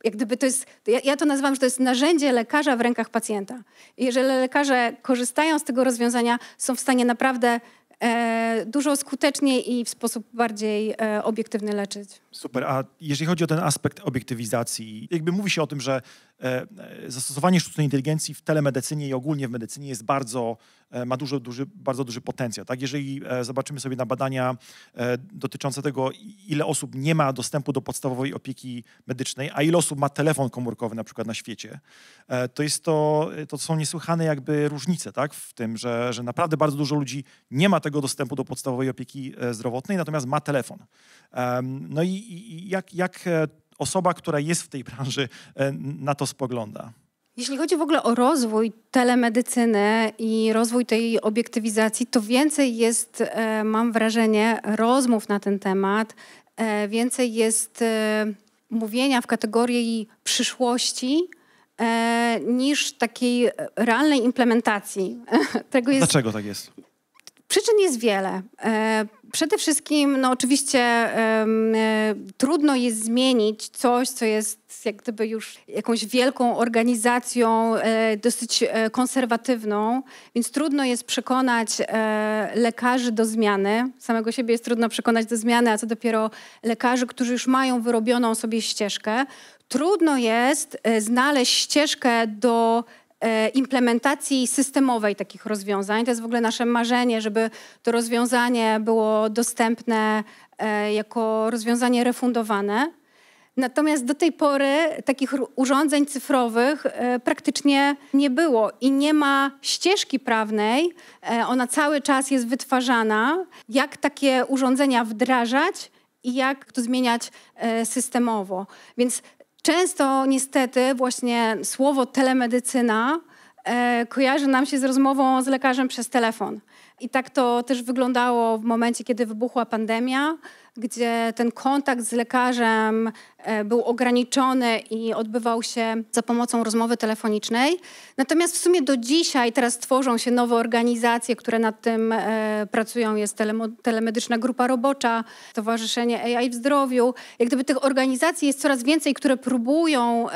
jak gdyby to jest, ja to nazywam, że to jest narzędzie lekarza w rękach pacjenta. I jeżeli lekarze korzystają z tego rozwiązania, są w stanie naprawdę dużo skuteczniej i w sposób bardziej obiektywny leczyć. Super, a jeżeli chodzi o ten aspekt obiektywizacji, jakby mówi się o tym, że zastosowanie sztucznej inteligencji w telemedycynie i ogólnie w medycynie jest ma bardzo duży potencjał. Tak? Jeżeli zobaczymy sobie na badania dotyczące tego, ile osób nie ma dostępu do podstawowej opieki medycznej, a ile osób ma telefon komórkowy na przykład na świecie, to są niesłychane jakby różnice, tak? W tym, że naprawdę bardzo dużo ludzi nie ma tego dostępu do podstawowej opieki zdrowotnej, natomiast ma telefon. No i jak osoba, która jest w tej branży, na to spogląda? Jeśli chodzi w ogóle o rozwój telemedycyny i rozwój tej obiektywizacji, to więcej jest, mam wrażenie, rozmów na ten temat, więcej jest mówienia w kategorii przyszłości niż takiej realnej implementacji. Dlaczego tak jest? Przyczyn jest wiele. Przede wszystkim, no oczywiście trudno jest zmienić coś, co jest jak gdyby już jakąś wielką organizacją, dosyć konserwatywną, więc trudno jest przekonać lekarzy do zmiany. Samego siebie jest trudno przekonać do zmiany, a co dopiero lekarzy, którzy już mają wyrobioną sobie ścieżkę. Trudno jest znaleźć ścieżkę do implementacji systemowej takich rozwiązań. To jest w ogóle nasze marzenie, żeby to rozwiązanie było dostępne jako rozwiązanie refundowane. Natomiast do tej pory takich urządzeń cyfrowych praktycznie nie było i nie ma ścieżki prawnej. Ona cały czas jest wytwarzana, jak takie urządzenia wdrażać i jak to zmieniać systemowo. Więc często niestety właśnie słowo telemedycyna kojarzy nam się z rozmową z lekarzem przez telefon. I tak to też wyglądało w momencie, kiedy wybuchła pandemia, gdzie ten kontakt z lekarzem był ograniczony i odbywał się za pomocą rozmowy telefonicznej. Natomiast w sumie do dzisiaj teraz tworzą się nowe organizacje, które nad tym pracują. Jest Telemedyczna Grupa Robocza, Stowarzyszenie AI w Zdrowiu. Jak gdyby tych organizacji jest coraz więcej, które próbują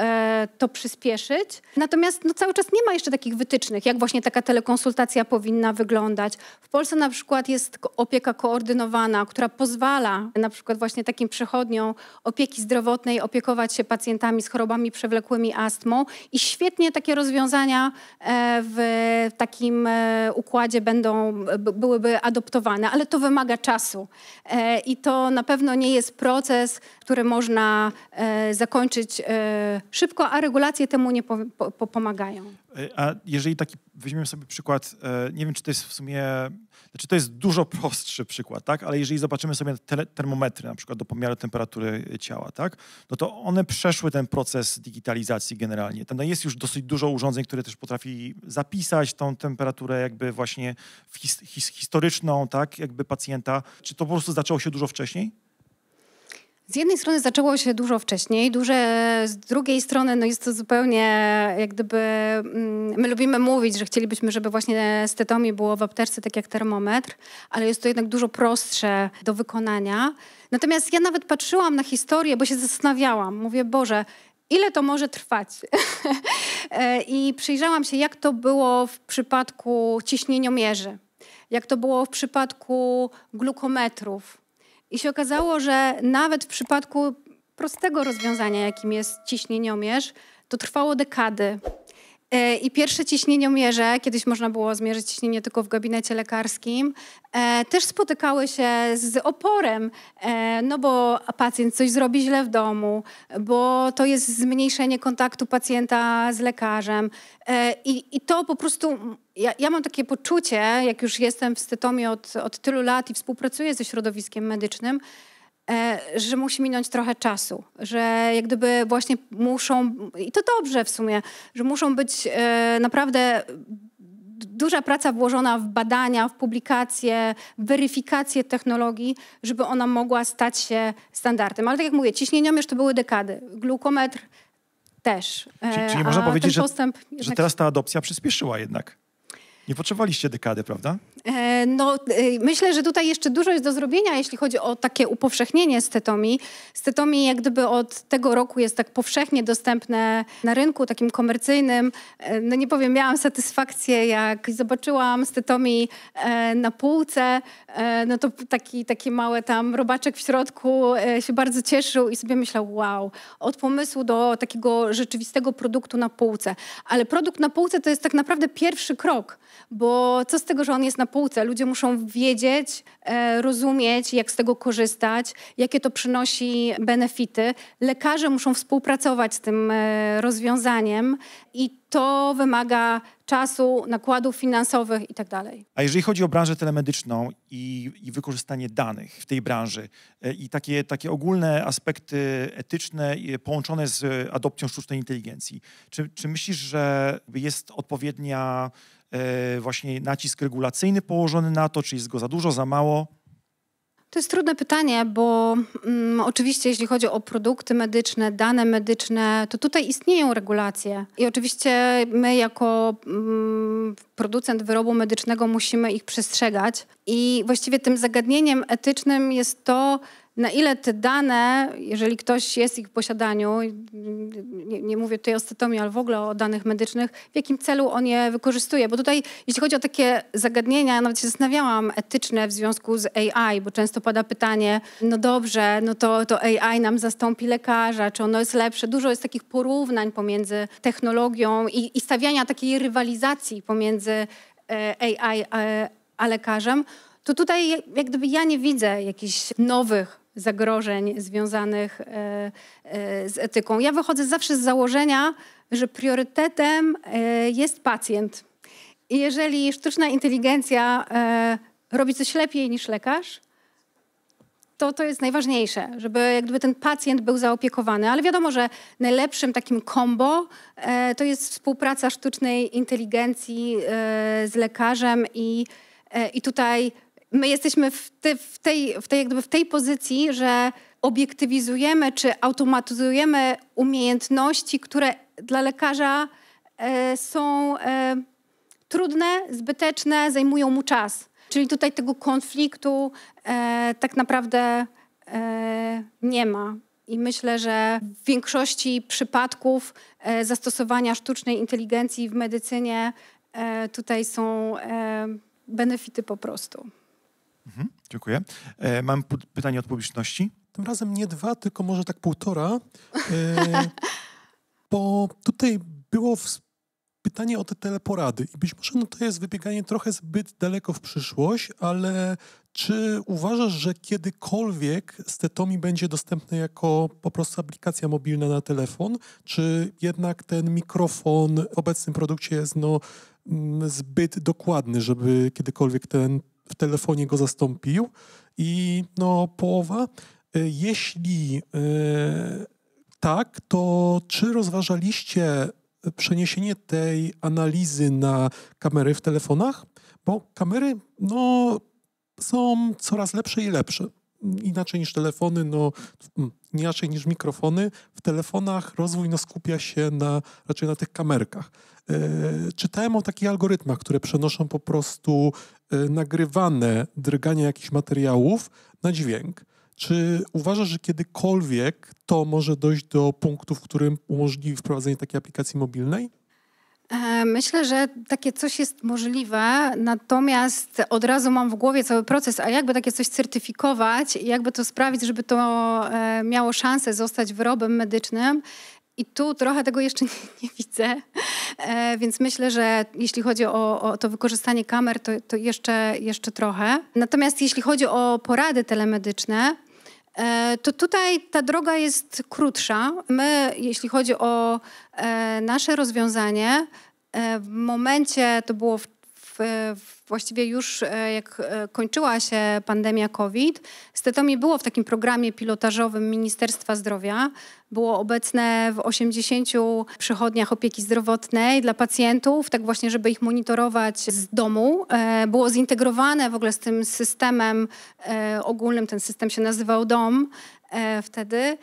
to przyspieszyć. Natomiast no, cały czas nie ma jeszcze takich wytycznych, jak właśnie taka telekonsultacja powinna wyglądać. W Polsce na przykład jest opieka koordynowana, która pozwala na przykład właśnie takim przechodniom opieki zdrowotnej opiekować się pacjentami z chorobami przewlekłymi, astmą i świetnie takie rozwiązania w takim układzie byłyby adoptowane, ale to wymaga czasu i to na pewno nie jest proces, który można zakończyć szybko, a regulacje temu nie pomagają. A jeżeli weźmiemy sobie przykład, nie wiem, czy to jest w sumie, znaczy to jest dużo prostszy przykład, tak? Ale jeżeli zobaczymy sobie termometry, na przykład do pomiaru temperatury ciała, tak? No to one przeszły ten proces digitalizacji generalnie. Tam jest już dosyć dużo urządzeń, które też potrafi zapisać tą temperaturę jakby właśnie historyczną, tak? Jakby pacjenta. Czy to po prostu zaczęło się dużo wcześniej? Z jednej strony zaczęło się dużo wcześniej, z drugiej strony no jest to zupełnie jak gdyby, my lubimy mówić, że chcielibyśmy, żeby właśnie stetomii było w apteczce tak jak termometr, ale jest to jednak dużo prostsze do wykonania. Natomiast ja nawet patrzyłam na historię, bo się zastanawiałam, mówię, Boże, ile to może trwać? I przyjrzałam się, jak to było w przypadku ciśnieniomierzy, jak to było w przypadku glukometrów. I się okazało, że nawet w przypadku prostego rozwiązania, jakim jest ciśnieniomierz, to trwało dekady. I pierwsze ciśnieniomierze, kiedyś można było zmierzyć ciśnienie tylko w gabinecie lekarskim, też spotykały się z oporem, no bo pacjent coś zrobi źle w domu, bo to jest zmniejszenie kontaktu pacjenta z lekarzem. I to po prostu, ja mam takie poczucie, jak już jestem w Stetomii od tylu lat i współpracuję ze środowiskiem medycznym, że musi minąć trochę czasu, że jak gdyby właśnie muszą, i to dobrze w sumie, że muszą być naprawdę duża praca włożona w badania, w publikacje, w weryfikację technologii, żeby ona mogła stać się standardem. Ale tak jak mówię, ciśnieniomierz to były dekady, glukometr też. Czyli można powiedzieć, że teraz ta adopcja przyspieszyła jednak. Nie potrzebowaliście dekady, prawda? Myślę, że tutaj jeszcze dużo jest do zrobienia, jeśli chodzi o takie upowszechnienie stetomii. Stetomii jak gdyby od tego roku jest tak powszechnie dostępne na rynku takim komercyjnym. Nie powiem, miałam satysfakcję, jak zobaczyłam stetomii na półce, to taki mały tam robaczek w środku się bardzo cieszył i sobie myślał, wow, od pomysłu do takiego rzeczywistego produktu na półce. Ale produkt na półce to jest tak naprawdę pierwszy krok, bo co z tego, że on jest na półce? Ludzie muszą wiedzieć, rozumieć, jak z tego korzystać, jakie to przynosi benefity. Lekarze muszą współpracować z tym rozwiązaniem i to wymaga czasu, nakładów finansowych i tak dalej. A jeżeli chodzi o branżę telemedyczną i wykorzystanie danych w tej branży i takie ogólne aspekty etyczne połączone z adopcją sztucznej inteligencji, czy myślisz, że jest odpowiednia właśnie nacisk regulacyjny położony na to, czy jest go za dużo, za mało? To jest trudne pytanie, bo oczywiście jeśli chodzi o produkty medyczne, dane medyczne, to tutaj istnieją regulacje. I oczywiście my jako producent wyrobu medycznego musimy ich przestrzegać. I właściwie tym zagadnieniem etycznym jest to, na ile te dane, jeżeli ktoś jest w ich posiadaniu, nie mówię tutaj o stetomii, ale w ogóle o danych medycznych, w jakim celu on je wykorzystuje. Bo tutaj, jeśli chodzi o takie zagadnienia, nawet się zastanawiałam, etyczne w związku z AI, bo często pada pytanie, no dobrze, no to AI nam zastąpi lekarza, czy ono jest lepsze. Dużo jest takich porównań pomiędzy technologią i stawiania takiej rywalizacji pomiędzy AI a lekarzem. To tutaj jak gdyby ja nie widzę jakichś nowych zagrożeń związanych z etyką. Ja wychodzę zawsze z założenia, że priorytetem jest pacjent. I jeżeli sztuczna inteligencja robi coś lepiej niż lekarz, to jest najważniejsze, żeby jak gdyby ten pacjent był zaopiekowany. Ale wiadomo, że najlepszym takim combo to jest współpraca sztucznej inteligencji z lekarzem i tutaj my jesteśmy w tej pozycji, że obiektywizujemy czy automatyzujemy umiejętności, które dla lekarza są trudne, zbyteczne, zajmują mu czas. Czyli tutaj tego konfliktu tak naprawdę nie ma. I myślę, że w większości przypadków zastosowania sztucznej inteligencji w medycynie tutaj są benefity po prostu. Dziękuję. Mam pytanie od publiczności. Tym razem nie 2, tylko może tak 1,5. Bo tutaj było pytanie o te teleporady. I być może to jest wybieganie trochę zbyt daleko w przyszłość, ale czy uważasz, że kiedykolwiek Stetomi będzie dostępny jako po prostu aplikacja mobilna na telefon? Czy jednak ten mikrofon w obecnym produkcie jest zbyt dokładny, żeby kiedykolwiek w telefonie go zastąpił? I połowa. Jeśli tak, to czy rozważaliście przeniesienie tej analizy na kamery w telefonach? Bo kamery są coraz lepsze i lepsze. Inaczej niż telefony, inaczej niż mikrofony. W telefonach rozwój skupia się raczej na tych kamerkach. Czytałem o takich algorytmach, które przenoszą po prostu nagrywane drgania jakichś materiałów na dźwięk. Czy uważasz, że kiedykolwiek to może dojść do punktu, w którym umożliwi wprowadzenie takiej aplikacji mobilnej? Myślę, że takie coś jest możliwe, natomiast od razu mam w głowie cały proces, a jakby takie coś certyfikować, jakby to sprawić, żeby to miało szansę zostać wyrobem medycznym. I tu trochę tego jeszcze nie widzę, więc myślę, że jeśli chodzi o to wykorzystanie kamer, to jeszcze trochę. Natomiast jeśli chodzi o porady telemedyczne, to tutaj ta droga jest krótsza. My, jeśli chodzi o nasze rozwiązanie, w momencie, to było właściwie już jak kończyła się pandemia COVID, Stetomi było w takim programie pilotażowym Ministerstwa Zdrowia. Było obecne w 80 przychodniach opieki zdrowotnej dla pacjentów, tak właśnie, żeby ich monitorować z domu. Było zintegrowane w ogóle z tym systemem ogólnym, ten system się nazywał DOM wtedy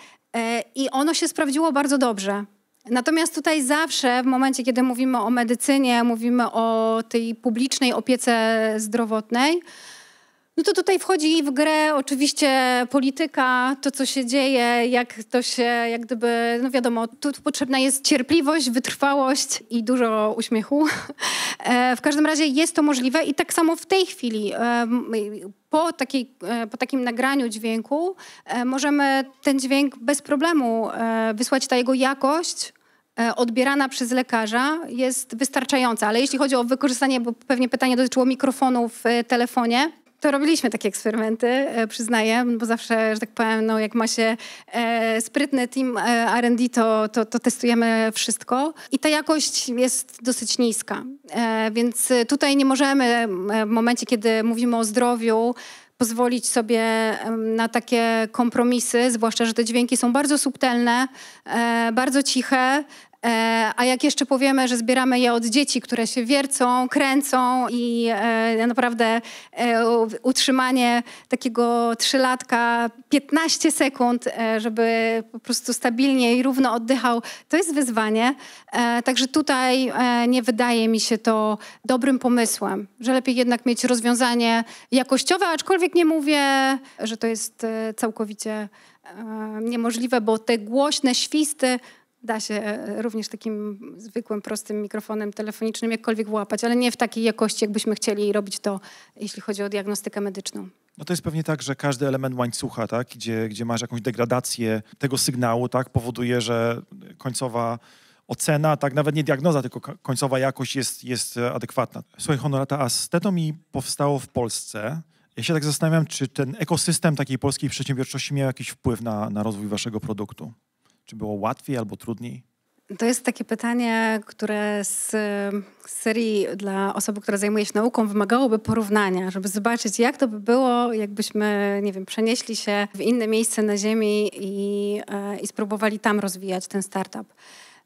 i ono się sprawdziło bardzo dobrze. Natomiast tutaj zawsze w momencie, kiedy mówimy o medycynie, mówimy o tej publicznej opiece zdrowotnej, no to tutaj wchodzi w grę oczywiście polityka, to co się dzieje, jak to się, jak gdyby, no wiadomo, tu potrzebna jest cierpliwość, wytrwałość i dużo uśmiechu. W każdym razie jest to możliwe i tak samo w tej chwili po takim nagraniu dźwięku możemy ten dźwięk bez problemu wysłać, ta jego jakość odbierana przez lekarza jest wystarczająca. Ale jeśli chodzi o wykorzystanie, bo pewnie pytanie dotyczyło mikrofonu w telefonie, to robiliśmy takie eksperymenty, przyznaję, bo zawsze, że tak powiem, no jak ma się sprytny team R&D, to testujemy wszystko. I ta jakość jest dosyć niska. Więc tutaj nie możemy w momencie, kiedy mówimy o zdrowiu, pozwolić sobie na takie kompromisy, zwłaszcza, że te dźwięki są bardzo subtelne, bardzo ciche. A jak jeszcze powiemy, że zbieramy je od dzieci, które się wiercą, kręcą i naprawdę utrzymanie takiego 3-latka 15 sekund, żeby po prostu stabilnie i równo oddychał, to jest wyzwanie. Także tutaj nie wydaje mi się to dobrym pomysłem, że lepiej jednak mieć rozwiązanie jakościowe, aczkolwiek nie mówię, że to jest całkowicie niemożliwe, bo te głośne świsty da się również takim zwykłym, prostym mikrofonem telefonicznym jakkolwiek włapać, ale nie w takiej jakości, jakbyśmy chcieli robić to, jeśli chodzi o diagnostykę medyczną. No to jest pewnie tak, że każdy element łańcucha, tak, gdzie masz jakąś degradację tego sygnału, tak, powoduje, że końcowa ocena, tak, nawet nie diagnoza, tylko końcowa jakość jest adekwatna. Słuchaj, Honorata, a Stetomi powstało w Polsce. Ja się tak zastanawiam, czy ten ekosystem takiej polskiej przedsiębiorczości miał jakiś wpływ na rozwój waszego produktu? Czy było łatwiej albo trudniej? To jest takie pytanie, które z serii dla osoby, która zajmuje się nauką, wymagałoby porównania, żeby zobaczyć, jak to by było, jakbyśmy, nie wiem, przenieśli się w inne miejsce na ziemi i spróbowali tam rozwijać ten startup.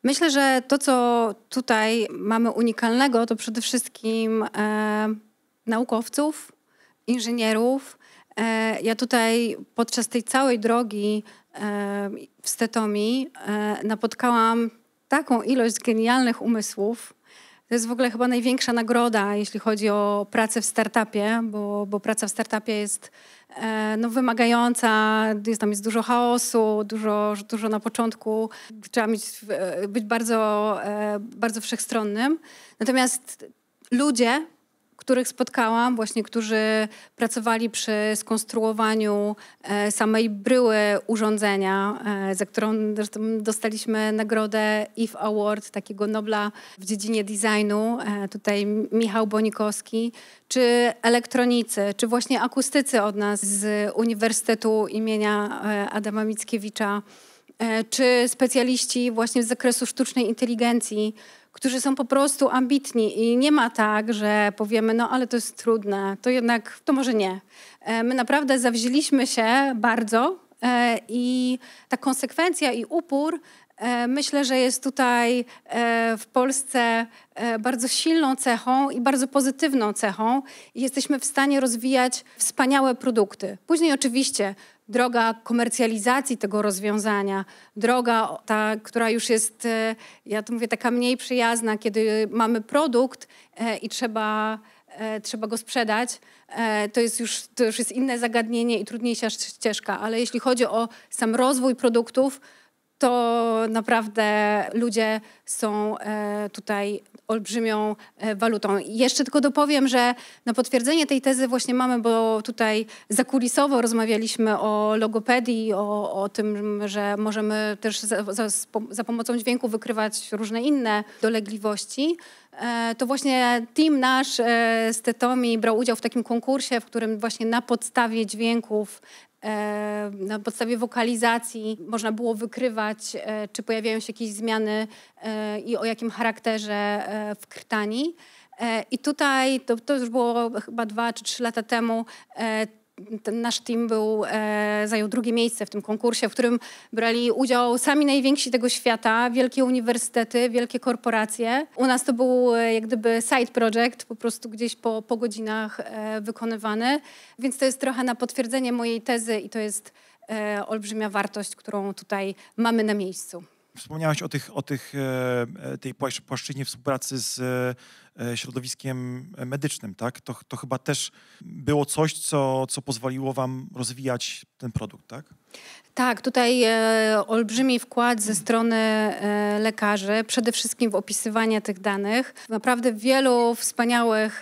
Myślę, że to, co tutaj mamy unikalnego, to przede wszystkim naukowców, inżynierów. Ja tutaj podczas tej całej drogi w Stetomi napotkałam taką ilość genialnych umysłów. To jest w ogóle chyba największa nagroda, jeśli chodzi o pracę w startupie, bo praca w startupie jest wymagająca, tam jest dużo chaosu, dużo na początku. Trzeba być bardzo, bardzo wszechstronnym. Natomiast ludzie, których spotkałam, właśnie którzy pracowali przy skonstruowaniu samej bryły urządzenia, za którą zresztą dostaliśmy nagrodę IF Award, takiego Nobla w dziedzinie designu, tutaj Michał Bonikowski, czy elektronicy, czy właśnie akustycy od nas z Uniwersytetu imienia Adama Mickiewicza, czy specjaliści właśnie z zakresu sztucznej inteligencji, którzy są po prostu ambitni i nie ma tak, że powiemy, no ale to jest trudne, to jednak, to może nie. My naprawdę zawzięliśmy się bardzo i ta konsekwencja i upór myślę, że jest tutaj w Polsce bardzo silną cechą i bardzo pozytywną cechą i jesteśmy w stanie rozwijać wspaniałe produkty. Później oczywiście droga komercjalizacji tego rozwiązania, droga ta, która już jest, ja tu mówię, taka mniej przyjazna, kiedy mamy produkt i trzeba go sprzedać, to już jest inne zagadnienie i trudniejsza ścieżka. Ale jeśli chodzi o sam rozwój produktów, to naprawdę ludzie są tutaj olbrzymią walutą. I jeszcze tylko dopowiem, że na potwierdzenie tej tezy właśnie mamy, bo tutaj zakulisowo rozmawialiśmy o logopedii, o tym, że możemy też za pomocą dźwięku wykrywać różne inne dolegliwości. To właśnie team nasz z Stetomi brał udział w takim konkursie, w którym właśnie na podstawie dźwięków, na podstawie wokalizacji można było wykrywać, czy pojawiają się jakieś zmiany i o jakim charakterze w krtani. I tutaj, to już było chyba 2 czy 3 lata temu, ten nasz team zajął drugie miejsce w tym konkursie, w którym brali udział sami najwięksi tego świata, wielkie uniwersytety, wielkie korporacje. U nas to był jak gdyby side project, po prostu gdzieś po godzinach wykonywany. Więc to jest trochę na potwierdzenie mojej tezy i to jest olbrzymia wartość, którą tutaj mamy na miejscu. Wspomniałeś tej płaszczyźnie współpracy z środowiskiem medycznym, tak? To chyba też było coś, co pozwoliło wam rozwijać ten produkt, tak? Tak, tutaj olbrzymi wkład ze strony lekarzy, przede wszystkim w opisywanie tych danych. Naprawdę wielu wspaniałych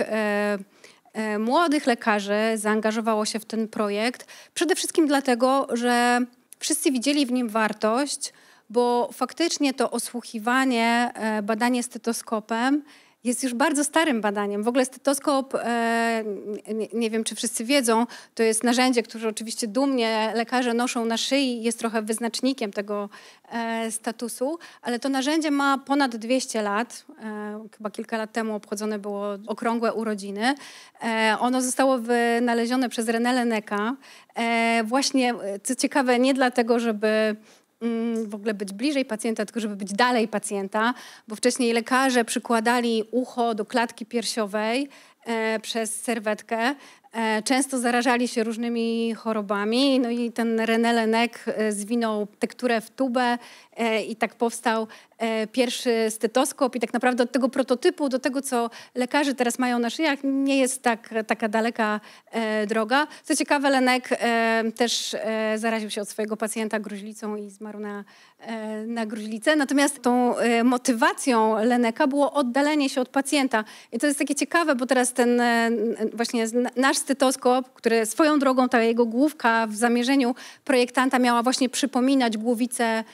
młodych lekarzy zaangażowało się w ten projekt. Przede wszystkim dlatego, że wszyscy widzieli w nim wartość, bo faktycznie to osłuchiwanie, badanie stetoskopem jest już bardzo starym badaniem. W ogóle stetoskop, nie wiem czy wszyscy wiedzą, to jest narzędzie, które oczywiście dumnie lekarze noszą na szyi, jest trochę wyznacznikiem tego statusu, ale to narzędzie ma ponad 200 lat. Chyba kilka lat temu obchodzone było okrągłe urodziny. Ono zostało wynalezione przez René Leneka. Właśnie, co ciekawe, nie dlatego, żeby w ogóle być bliżej pacjenta, tylko żeby być dalej pacjenta, bo wcześniej lekarze przykładali ucho do klatki piersiowej przez serwetkę. Często zarażali się różnymi chorobami, no i ten René Lenec zwinął tekturę w tubę i tak powstał pierwszy stetoskop i tak naprawdę od tego prototypu do tego, co lekarze teraz mają na szyjach, nie jest taka daleka droga. Co ciekawe, Lenec też zaraził się od swojego pacjenta gruźlicą i zmarł na gruźlicę. Natomiast tą motywacją Leneca było oddalenie się od pacjenta. I to jest takie ciekawe, bo teraz ten właśnie nasz stetoskop, który swoją drogą, ta jego główka w zamierzeniu projektanta miała właśnie przypominać głowicę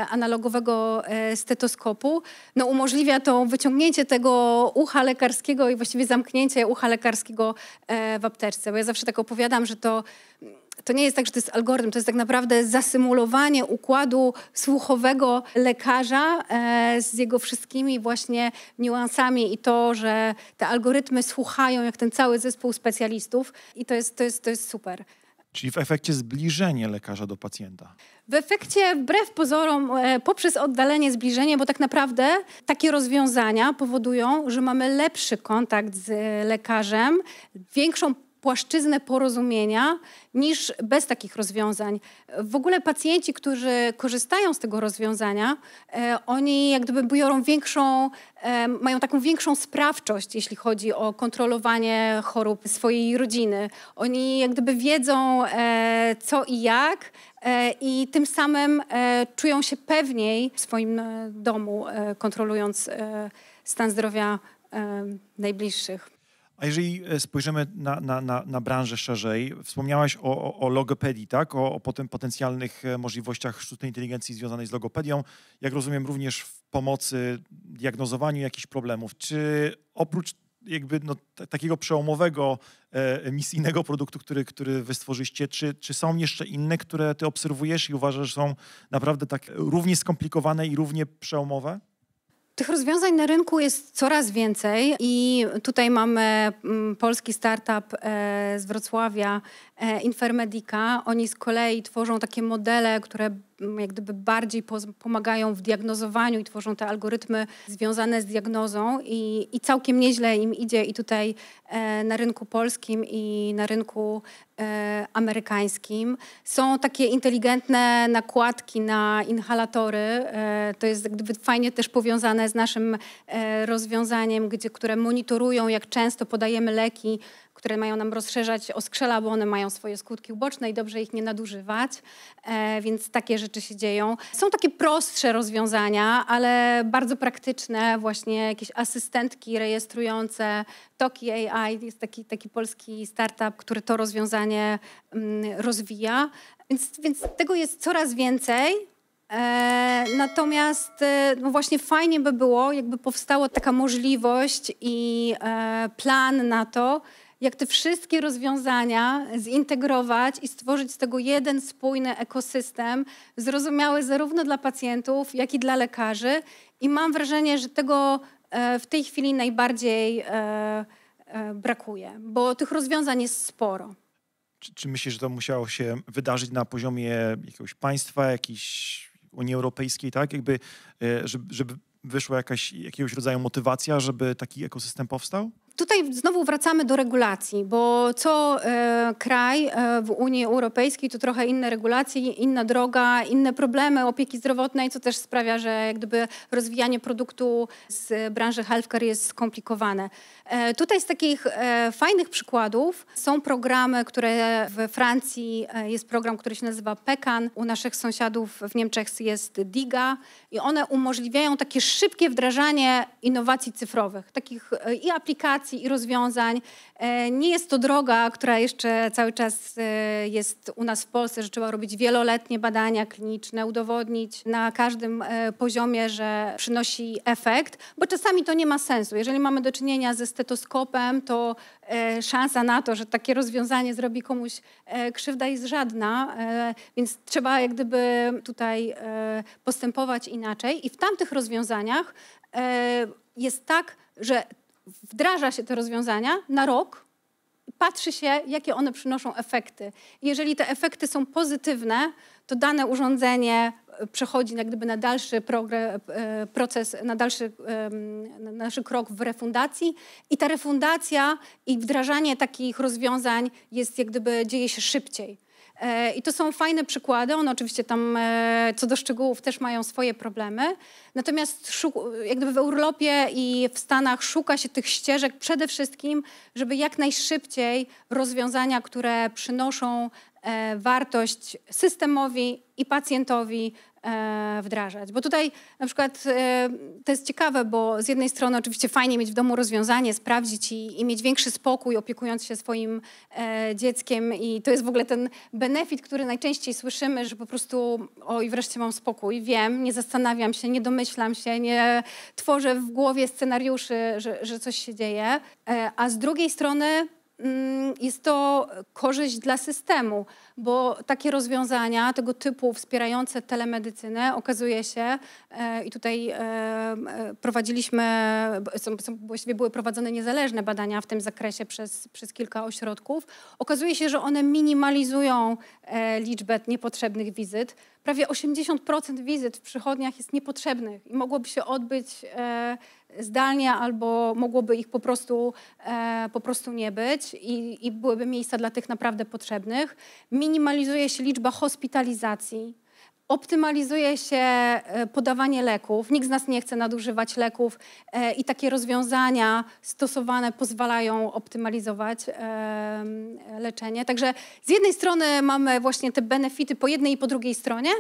analogowego stetoskopu, no umożliwia to wyciągnięcie tego ucha lekarskiego i właściwie zamknięcie ucha lekarskiego w apteczce. Bo ja zawsze tak opowiadam, że to nie jest tak, że to jest algorytm, to jest tak naprawdę zasymulowanie układu słuchowego lekarza z jego wszystkimi właśnie niuansami i to, że te algorytmy słuchają jak ten cały zespół specjalistów i to jest super. Czyli w efekcie zbliżenie lekarza do pacjenta. W efekcie, wbrew pozorom, poprzez oddalenie, zbliżenie, bo tak naprawdę takie rozwiązania powodują, że mamy lepszy kontakt z lekarzem, większą płaszczyznę porozumienia niż bez takich rozwiązań. W ogóle pacjenci, którzy korzystają z tego rozwiązania, oni jak gdyby mają taką większą sprawczość, jeśli chodzi o kontrolowanie chorób swojej rodziny. Oni jak gdyby wiedzą co i jak i tym samym czują się pewniej w swoim domu, kontrolując stan zdrowia najbliższych. A jeżeli spojrzymy na branżę szerzej, wspomniałaś o logopedii, tak? O potencjalnych możliwościach sztucznej inteligencji związanej z logopedią. Jak rozumiem, również w pomocy, diagnozowaniu jakichś problemów. Czy oprócz jakby takiego przełomowego, misyjnego produktu, który wy stworzyliście, czy są jeszcze inne, które ty obserwujesz i uważasz, że są naprawdę tak równie skomplikowane i równie przełomowe? Tych rozwiązań na rynku jest coraz więcej i tutaj mamy polski startup z Wrocławia, Infermedica. Oni z kolei tworzą takie modele, które jak gdyby bardziej pomagają w diagnozowaniu i tworzą te algorytmy związane z diagnozą i całkiem nieźle im idzie i tutaj na rynku polskim i na rynku amerykańskim. Są takie inteligentne nakładki na inhalatory. To jest jak gdyby fajnie też powiązane z naszym rozwiązaniem, które monitorują, jak często podajemy leki, które mają nam rozszerzać oskrzela, bo one mają swoje skutki uboczne i dobrze ich nie nadużywać, więc takie rzeczy się dzieją. Są takie prostsze rozwiązania, ale bardzo praktyczne, właśnie jakieś asystentki rejestrujące, Toki AI, jest taki polski startup, który to rozwiązanie rozwija, więc tego jest coraz więcej. Natomiast no właśnie fajnie by było, jakby powstała taka możliwość i plan na to, jak te wszystkie rozwiązania zintegrować i stworzyć z tego jeden spójny ekosystem, zrozumiały zarówno dla pacjentów, jak i dla lekarzy. I mam wrażenie, że tego w tej chwili najbardziej brakuje, bo tych rozwiązań jest sporo. Czy myślisz, że to musiało się wydarzyć na poziomie jakiegoś państwa, jakiejś Unii Europejskiej, tak? Jakby, żeby wyszła jakiegoś rodzaju motywacja, żeby taki ekosystem powstał? Tutaj znowu wracamy do regulacji, bo co kraj w Unii Europejskiej to trochę inne regulacje, inna droga, inne problemy opieki zdrowotnej, co też sprawia, że jak gdyby rozwijanie produktu z branży healthcare jest skomplikowane. Tutaj z takich fajnych przykładów są programy, które w Francji jest program, który się nazywa PECAN, u naszych sąsiadów w Niemczech jest DIGA i one umożliwiają takie szybkie wdrażanie innowacji cyfrowych, takich i aplikacji, i rozwiązań. Nie jest to droga, która jeszcze cały czas jest u nas w Polsce, że trzeba robić wieloletnie badania kliniczne, udowodnić na każdym poziomie, że przynosi efekt, bo czasami to nie ma sensu. Jeżeli mamy do czynienia ze stetoskopem, to szansa na to, że takie rozwiązanie zrobi komuś krzywda jest żadna, więc trzeba jak gdyby tutaj postępować inaczej. I w tamtych rozwiązaniach jest tak, że wdraża się te rozwiązania na rok, patrzy się, jakie one przynoszą efekty. Jeżeli te efekty są pozytywne, to dane urządzenie przechodzi jak gdyby na dalszy proces, na dalszy krok w refundacji i ta refundacja i wdrażanie takich rozwiązań jest jak gdyby dzieje się szybciej. I to są fajne przykłady. One oczywiście tam co do szczegółów też mają swoje problemy. Natomiast jak gdyby w Europie i w Stanach szuka się tych ścieżek przede wszystkim, żeby jak najszybciej rozwiązania, które przynoszą wartość systemowi i pacjentowi wdrażać. Bo tutaj na przykład to jest ciekawe, bo z jednej strony oczywiście fajnie mieć w domu rozwiązanie, sprawdzić i mieć większy spokój opiekując się swoim dzieckiem i to jest w ogóle ten benefit, który najczęściej słyszymy, że po prostu oj, wreszcie mam spokój, wiem, nie zastanawiam się, nie domyślam się, nie tworzę w głowie scenariuszy, że coś się dzieje, a z drugiej strony jest to korzyść dla systemu, bo takie rozwiązania tego typu wspierające telemedycynę okazuje się i tutaj właściwie były prowadzone niezależne badania w tym zakresie przez kilka ośrodków. Okazuje się, że one minimalizują liczbę niepotrzebnych wizyt. Prawie 80% wizyt w przychodniach jest niepotrzebnych i mogłoby się odbyć zdalnie albo mogłoby ich po prostu nie być i byłyby miejsca dla tych naprawdę potrzebnych. Minimalizuje się liczba hospitalizacji, optymalizuje się podawanie leków. Nikt z nas nie chce nadużywać leków i takie rozwiązania stosowane pozwalają optymalizować leczenie. Także z jednej strony mamy właśnie te benefity po jednej i po drugiej stronie,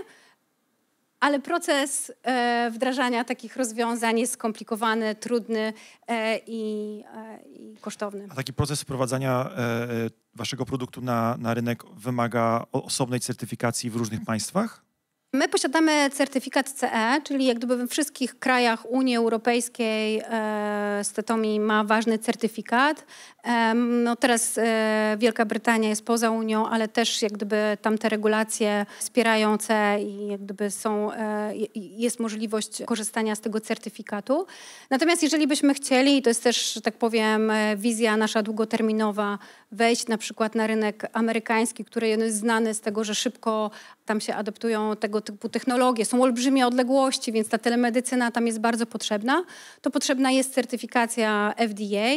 ale proces wdrażania takich rozwiązań jest skomplikowany, trudny i kosztowny. A taki proces wprowadzania waszego produktu na rynek wymaga osobnej certyfikacji w różnych państwach? My posiadamy certyfikat CE, czyli jak gdyby we wszystkich krajach Unii Europejskiej Stetomi ma ważny certyfikat. No teraz Wielka Brytania jest poza Unią, ale też jak gdyby tam te regulacje wspierają CE i jak gdyby jest możliwość korzystania z tego certyfikatu. Natomiast jeżeli byśmy chcieli, to jest też, że tak powiem, wizja nasza długoterminowa, wejść na przykład na rynek amerykański, który jest znany z tego, że szybko tam się adaptują tego typu technologie. Są olbrzymie odległości, więc ta telemedycyna tam jest bardzo potrzebna. To potrzebna jest certyfikacja FDA,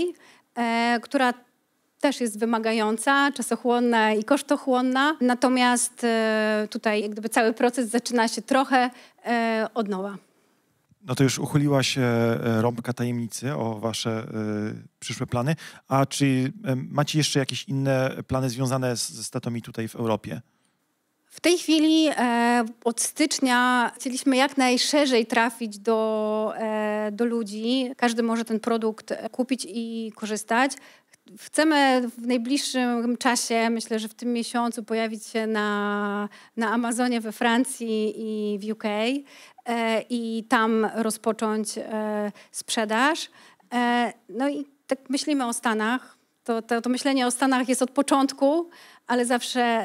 która też jest wymagająca, czasochłonna i kosztochłonna. Natomiast tutaj jak gdyby cały proces zaczyna się trochę od nowa. No to już uchyliła się rąbka tajemnicy o wasze przyszłe plany. A czy macie jeszcze jakieś inne plany związane ze Stetomi tutaj w Europie? W tej chwili od stycznia chcieliśmy jak najszerzej trafić do ludzi. Każdy może ten produkt kupić i korzystać. Chcemy w najbliższym czasie, myślę, że w tym miesiącu pojawić się na Amazonie we Francji i w UK i tam rozpocząć sprzedaż. No i tak myślimy o Stanach. To myślenie o Stanach jest od początku, ale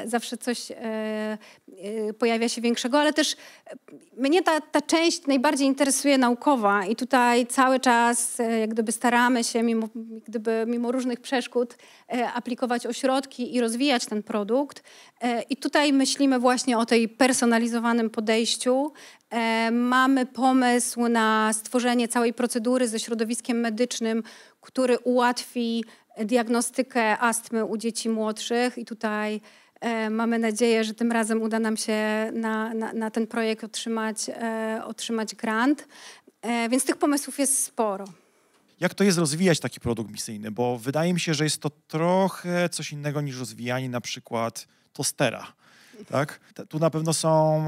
zawsze coś pojawia się większego, ale też mnie ta część najbardziej interesuje naukowa i tutaj cały czas jak gdyby staramy się mimo różnych przeszkód aplikować ośrodki i rozwijać ten produkt. I tutaj myślimy właśnie o tej personalizowanym podejściu. Mamy pomysł na stworzenie całej procedury ze środowiskiem medycznym, który ułatwi diagnostykę astmy u dzieci młodszych i tutaj mamy nadzieję, że tym razem uda nam się na ten projekt otrzymać grant. Więc tych pomysłów jest sporo. Jak to jest rozwijać taki produkt misyjny? Bo wydaje mi się, że jest to trochę coś innego niż rozwijanie na przykład tostera. Tak? Tu na pewno są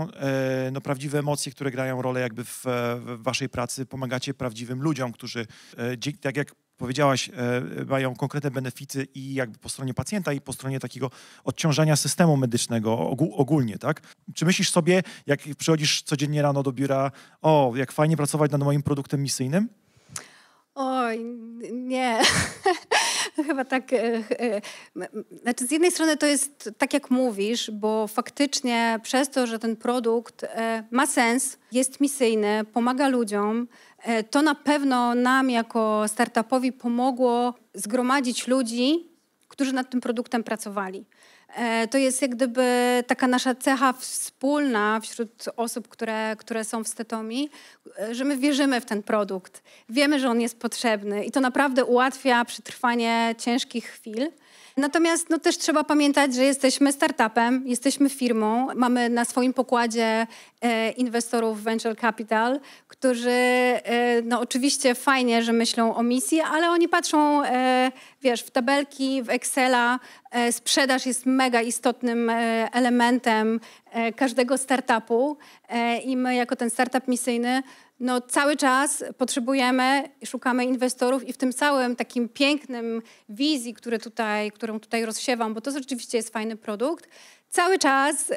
prawdziwe emocje, które grają rolę jakby w waszej pracy. Pomagacie prawdziwym ludziom, którzy, tak jak powiedziałaś, mają konkretne benefity i jakby po stronie pacjenta i po stronie takiego odciążania systemu medycznego ogólnie, tak? Czy myślisz sobie, jak przychodzisz codziennie rano do biura, jak fajnie pracować nad moim produktem misyjnym? Oj, nie. Chyba tak. Znaczy z jednej strony to jest tak, jak mówisz, bo faktycznie przez to, że ten produkt ma sens, jest misyjny, pomaga ludziom, to na pewno nam jako startupowi pomogło zgromadzić ludzi, którzy nad tym produktem pracowali. To jest jak gdyby taka nasza cecha wspólna wśród osób, które są w Stetomi, że my wierzymy w ten produkt. Wiemy, że on jest potrzebny i to naprawdę ułatwia przetrwanie ciężkich chwil. Natomiast też trzeba pamiętać, że jesteśmy startupem, jesteśmy firmą. Mamy na swoim pokładzie inwestorów venture capital, którzy oczywiście fajnie, że myślą o misji, ale oni patrzą w tabelki, w Excela. Sprzedaż jest mega istotnym elementem każdego startupu i my jako ten startup misyjny cały czas potrzebujemy, szukamy inwestorów i w tym całym takim pięknym wizji, którą tutaj rozsiewam, bo to rzeczywiście jest fajny produkt, cały czas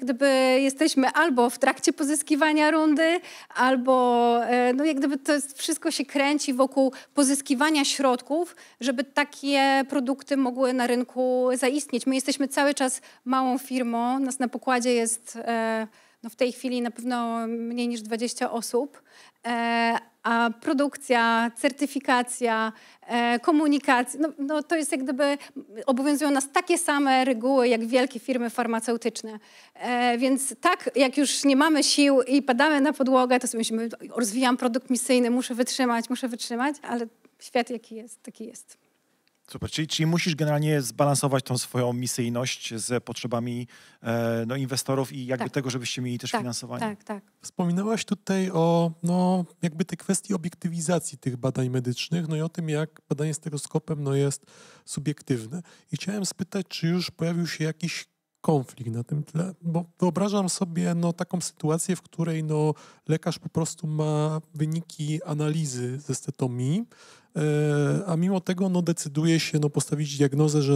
gdyby jesteśmy albo w trakcie pozyskiwania rundy, albo jak gdyby to wszystko się kręci wokół pozyskiwania środków, żeby takie produkty mogły na rynku zaistnieć. My jesteśmy cały czas małą firmą, nas na pokładzie jest w tej chwili na pewno mniej niż 20 osób, a produkcja, certyfikacja, komunikacja, to jest jak gdyby obowiązują nas takie same reguły jak wielkie firmy farmaceutyczne. Więc tak, jak już nie mamy sił i padamy na podłogę, to sobie myślimy, rozwijam produkt misyjny, muszę wytrzymać, ale świat jaki jest, taki jest. Super, czyli musisz generalnie zbalansować tą swoją misyjność z potrzebami inwestorów i jakby tego, żebyście mieli też finansowanie. Tak. Wspominałaś tutaj o jakby tej kwestii obiektywizacji tych badań medycznych, i o tym, jak badanie stereoskopem jest subiektywne. I chciałem spytać, czy już pojawił się jakiś konflikt na tym tle, bo wyobrażam sobie taką sytuację, w której lekarz po prostu ma wyniki analizy ze stetomii, a mimo tego decyduje się postawić diagnozę, że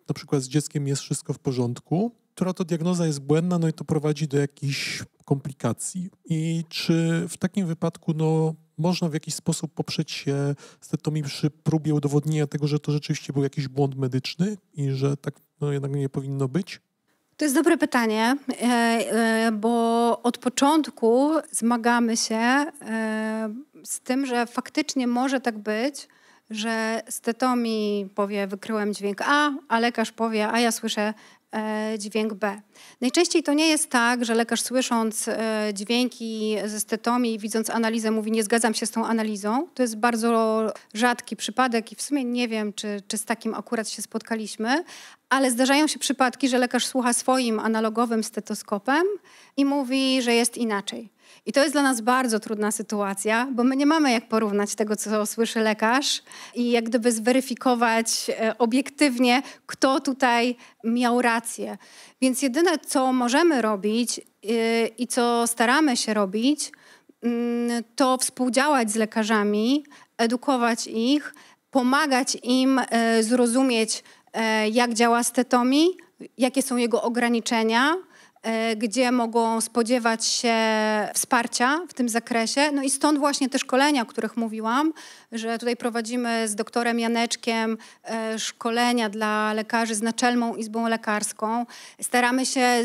na przykład z dzieckiem jest wszystko w porządku, która to diagnoza jest błędna, i to prowadzi do jakichś komplikacji. I czy w takim wypadku można w jakiś sposób poprzeć się stetomii przy próbie udowodnienia tego, że to rzeczywiście był jakiś błąd medyczny i że tak jednak nie powinno być? To jest dobre pytanie, bo od początku zmagamy się z tym, że faktycznie może tak być, że stetomii powie, wykryłem dźwięk a lekarz powie, a ja słyszę dźwięk B. Najczęściej to nie jest tak, że lekarz słysząc dźwięki ze stetomii, widząc analizę, mówi nie zgadzam się z tą analizą. To jest bardzo rzadki przypadek i w sumie nie wiem, czy z takim akurat się spotkaliśmy, ale zdarzają się przypadki, że lekarz słucha swoim analogowym stetoskopem i mówi, że jest inaczej. I to jest dla nas bardzo trudna sytuacja, bo my nie mamy jak porównać tego, co słyszy lekarz i jak gdyby zweryfikować obiektywnie, kto tutaj miał rację. Więc jedyne, co możemy robić i co staramy się robić, to współdziałać z lekarzami, edukować ich, pomagać im zrozumieć, jak działa stetomii, jakie są jego ograniczenia, gdzie mogą spodziewać się wsparcia w tym zakresie. No i stąd właśnie te szkolenia, o których mówiłam, że tutaj prowadzimy z doktorem Janeczkiem szkolenia dla lekarzy z Naczelną Izbą Lekarską. Staramy się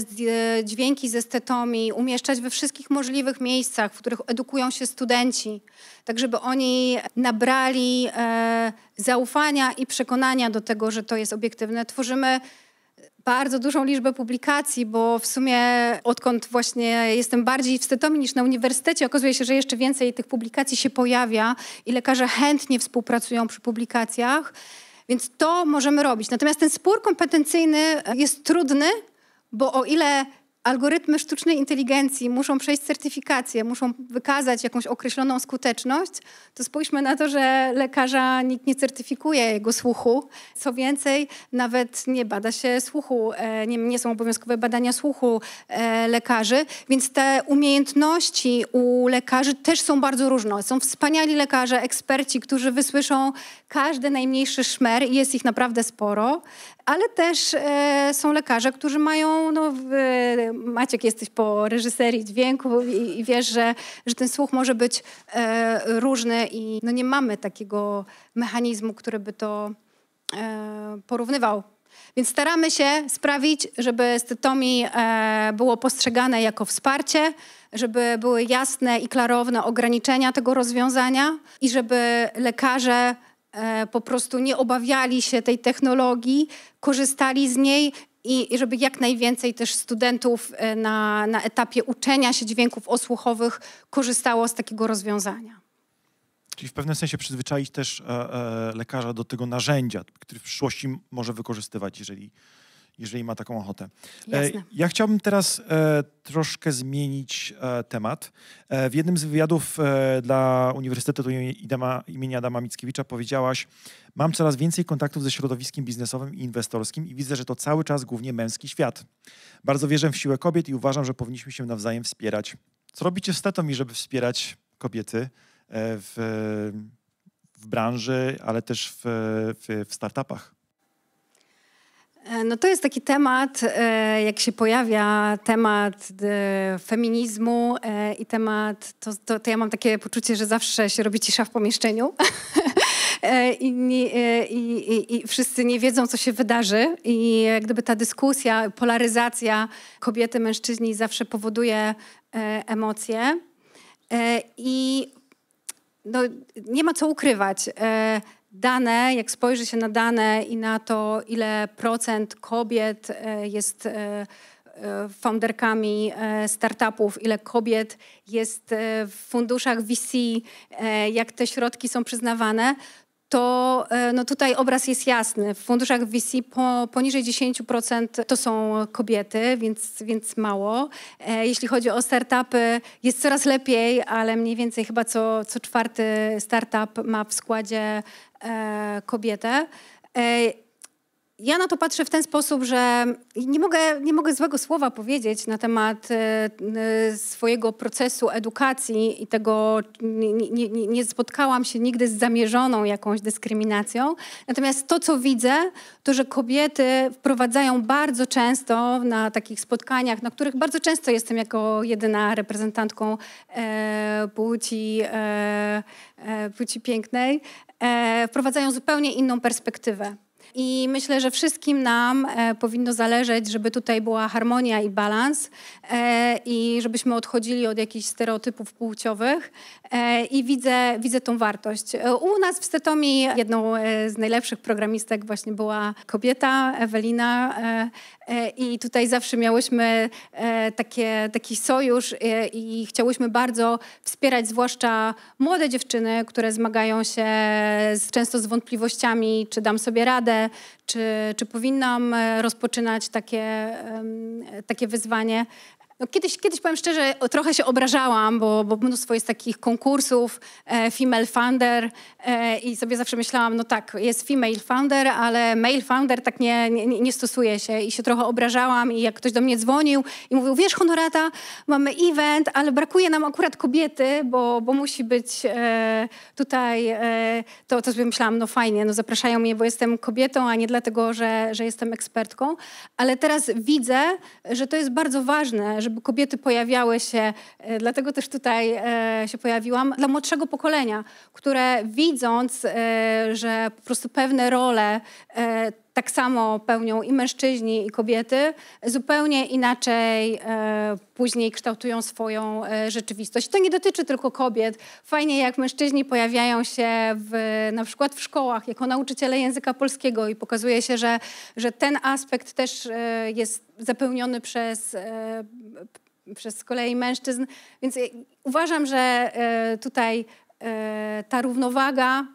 dźwięki ze stetomii umieszczać we wszystkich możliwych miejscach, w których edukują się studenci, tak żeby oni nabrali zaufania i przekonania do tego, że to jest obiektywne. Tworzymy bardzo dużą liczbę publikacji, bo w sumie odkąd właśnie jestem bardziej w stetomii niż na uniwersytecie, okazuje się, że jeszcze więcej tych publikacji się pojawia i lekarze chętnie współpracują przy publikacjach, więc to możemy robić. Natomiast ten spór kompetencyjny jest trudny, bo o ile algorytmy sztucznej inteligencji muszą przejść certyfikację, muszą wykazać jakąś określoną skuteczność, to spójrzmy na to, że lekarza nikt nie certyfikuje jego słuchu. Co więcej, nawet nie bada się słuchu, nie są obowiązkowe badania słuchu lekarzy, więc te umiejętności u lekarzy też są bardzo różne. Są wspaniali lekarze, eksperci, którzy wysłyszą każdy najmniejszy szmer i jest ich naprawdę sporo, ale też są lekarze, którzy mają, Maciek, jesteś po reżyserii dźwięku i wiesz, że ten słuch może być różny i nie mamy takiego mechanizmu, który by to porównywał. Więc staramy się sprawić, żeby stetomii było postrzegane jako wsparcie, żeby były jasne i klarowne ograniczenia tego rozwiązania i żeby lekarze po prostu nie obawiali się tej technologii, korzystali z niej i żeby jak najwięcej też studentów na etapie uczenia się dźwięków osłuchowych korzystało z takiego rozwiązania. Czyli w pewnym sensie przyzwyczaić też lekarza do tego narzędzia, który w przyszłości może wykorzystywać, jeżeli ma taką ochotę. Jasne. Ja chciałbym teraz troszkę zmienić temat. W jednym z wywiadów dla Uniwersytetu imienia Adama Mickiewicza powiedziałaś: mam coraz więcej kontaktów ze środowiskiem biznesowym i inwestorskim i widzę, że to cały czas głównie męski świat. Bardzo wierzę w siłę kobiet i uważam, że powinniśmy się nawzajem wspierać. Co robicie z stetomii, żeby wspierać kobiety w branży, ale też w startupach? No to jest taki temat, jak się pojawia temat feminizmu i temat, to ja mam takie poczucie, że zawsze się robi cisza w pomieszczeniu i wszyscy nie wiedzą, co się wydarzy i jak gdyby ta dyskusja, polaryzacja kobiety, mężczyźni zawsze powoduje emocje i nie ma co ukrywać. Dane, jak spojrzy się na dane i na to, ile procent kobiet jest founderkami startupów, ile kobiet jest w funduszach VC, jak te środki są przyznawane, to tutaj obraz jest jasny. W funduszach VC poniżej 10% to są kobiety, więc mało. Jeśli chodzi o startupy, jest coraz lepiej, ale mniej więcej chyba co czwarty startup ma w składzie kobietę. Ja na to patrzę w ten sposób, że nie mogę złego słowa powiedzieć na temat swojego procesu edukacji i tego nie spotkałam się nigdy z zamierzoną jakąś dyskryminacją. Natomiast to, co widzę, to, że kobiety wprowadzają bardzo często na takich spotkaniach, na których bardzo często jestem jako jedyna reprezentantką płci pięknej, wprowadzają zupełnie inną perspektywę. I myślę, że wszystkim nam powinno zależeć, żeby tutaj była harmonia i balans i żebyśmy odchodzili od jakichś stereotypów płciowych i widzę tą wartość. U nas w stetomii jedną z najlepszych programistek właśnie była kobieta, Ewelina, i tutaj zawsze miałyśmy taki sojusz i chciałyśmy bardzo wspierać zwłaszcza młode dziewczyny, które zmagają się często z wątpliwościami, czy dam sobie radę, czy powinnam rozpoczynać takie wyzwanie. No kiedyś powiem szczerze, trochę się obrażałam, bo mnóstwo jest takich konkursów female founder i sobie zawsze myślałam, no tak, jest female founder, ale male founder tak nie stosuje się i się trochę obrażałam i jak ktoś do mnie dzwonił i mówił, wiesz Honorata, mamy event, ale brakuje nam akurat kobiety, bo musi być tutaj, to sobie myślałam, no fajnie, no zapraszają mnie, bo jestem kobietą, a nie dlatego, że jestem ekspertką, ale teraz widzę, że to jest bardzo ważne, żeby kobiety pojawiały się, dlatego też tutaj się pojawiłam, dla młodszego pokolenia, które widząc, że po prostu pewne role tak samo pełnią i mężczyźni, i kobiety, zupełnie inaczej później kształtują swoją rzeczywistość. To nie dotyczy tylko kobiet. Fajnie, jak mężczyźni pojawiają się na przykład w szkołach jako nauczyciele języka polskiego i pokazuje się, że ten aspekt też jest zapełniony przez z kolei mężczyzn. Więc uważam, że tutaj ta równowaga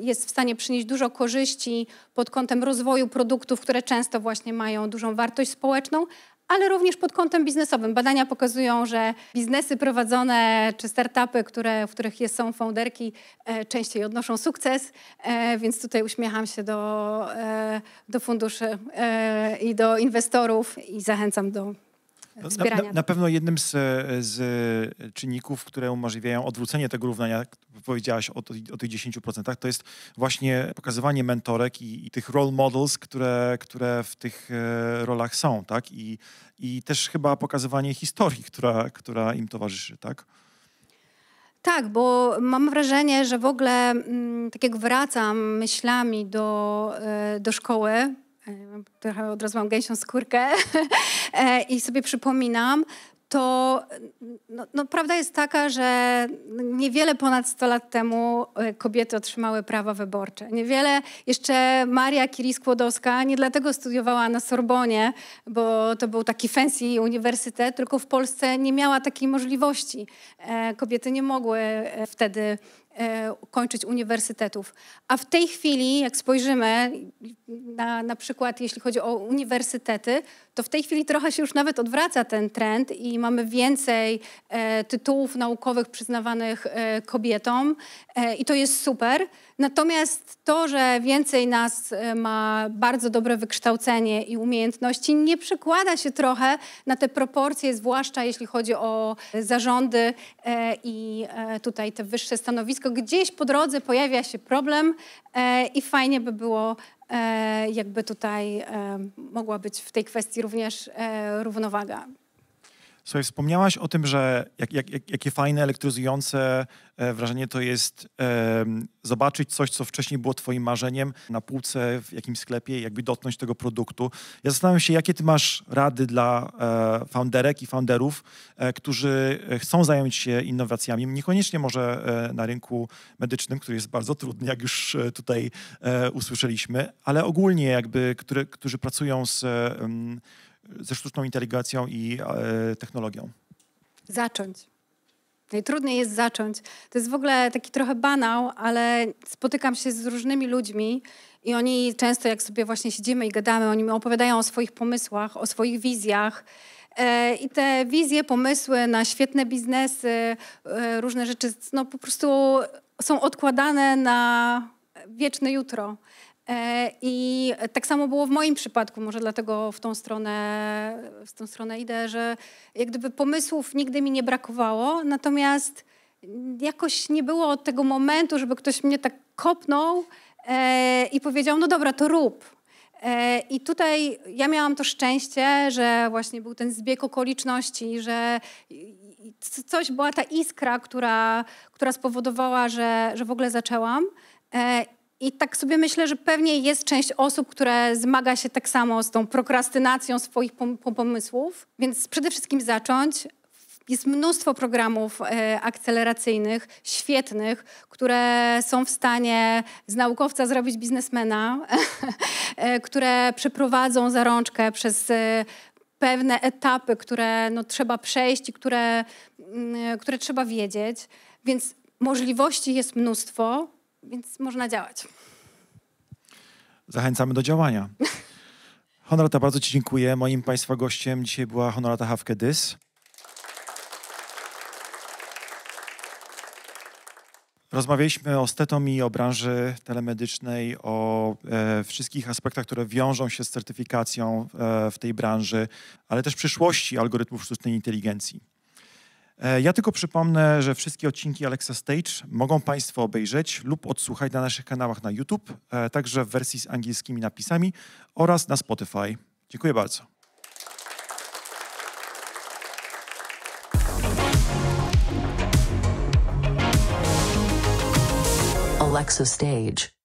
jest w stanie przynieść dużo korzyści pod kątem rozwoju produktów, które często właśnie mają dużą wartość społeczną, ale również pod kątem biznesowym. Badania pokazują, że biznesy prowadzone czy startupy, w których są founderki, częściej odnoszą sukces, więc tutaj uśmiecham się do funduszy i do inwestorów i zachęcam do wspierania. Na pewno jednym z czynników, które umożliwiają odwrócenie tego równania, jak powiedziałaś o tych 10%, to jest właśnie pokazywanie mentorek i tych role models, które w tych rolach są, tak? I też chyba pokazywanie historii, która im towarzyszy, tak? Tak, bo mam wrażenie, że w ogóle tak jak wracam myślami do szkoły, trochę od razu mam gęsią skórkę i sobie przypominam, to prawda jest taka, że niewiele ponad 100 lat temu kobiety otrzymały prawa wyborcze. Niewiele jeszcze Maria Curie-Skłodowska nie dlatego studiowała na Sorbonie, bo to był taki fancy uniwersytet, tylko w Polsce nie miała takiej możliwości. Kobiety nie mogły wtedy kończyć uniwersytetów. A w tej chwili, jak spojrzymy na przykład, jeśli chodzi o uniwersytety, to w tej chwili trochę się już nawet odwraca ten trend i mamy więcej tytułów naukowych przyznawanych kobietom i to jest super. Natomiast to, że więcej nas ma bardzo dobre wykształcenie i umiejętności, nie przekłada się trochę na te proporcje, zwłaszcza jeśli chodzi o zarządy i tutaj te wyższe stanowisko. Gdzieś po drodze pojawia się problem i fajnie by było, jakby tutaj mogła być w tej kwestii również równowaga. Słuchaj, wspomniałaś o tym, że jakie fajne, elektryzujące wrażenie to jest zobaczyć coś, co wcześniej było twoim marzeniem na półce w jakimś sklepie, jakby dotknąć tego produktu. Ja zastanawiam się, jakie ty masz rady dla founderek i founderów, którzy chcą zająć się innowacjami, niekoniecznie może na rynku medycznym, który jest bardzo trudny, jak już tutaj usłyszeliśmy, ale ogólnie jakby, którzy pracują ze sztuczną inteligencją i technologią? Zacząć. Najtrudniej jest zacząć. To jest w ogóle taki trochę banał, ale spotykam się z różnymi ludźmi i oni często, jak sobie właśnie siedzimy i gadamy, oni mi opowiadają o swoich pomysłach, o swoich wizjach. I te wizje, pomysły na świetne biznesy, różne rzeczy, no po prostu są odkładane na wieczne jutro. I tak samo było w moim przypadku, może dlatego w tą stronę idę, że jak gdyby pomysłów nigdy mi nie brakowało, natomiast jakoś nie było tego momentu, żeby ktoś mnie tak kopnął i powiedział, no dobra, to rób. I tutaj ja miałam to szczęście, że właśnie był ten zbieg okoliczności, że coś była ta iskra, która spowodowała, że w ogóle zaczęłam. I tak sobie myślę, że pewnie jest część osób, które zmaga się tak samo z tą prokrastynacją swoich pomysłów, więc przede wszystkim zacząć. Jest mnóstwo programów akceleracyjnych, świetnych, które są w stanie z naukowca zrobić biznesmena, które przeprowadzą za rączkę przez pewne etapy, które trzeba przejść i które trzeba wiedzieć. Więc możliwości jest mnóstwo, więc można działać. Zachęcamy do działania. Honorata, bardzo ci dziękuję. Moim państwa gościem dzisiaj była Honorata Hawkedys. Rozmawialiśmy o Stetomii, o branży telemedycznej, o wszystkich aspektach, które wiążą się z certyfikacją w tej branży, ale też przyszłości algorytmów sztucznej inteligencji. Ja tylko przypomnę, że wszystkie odcinki Alexa Stage mogą Państwo obejrzeć lub odsłuchać na naszych kanałach na YouTube, także w wersji z angielskimi napisami oraz na Spotify. Dziękuję bardzo. Alexa Stage.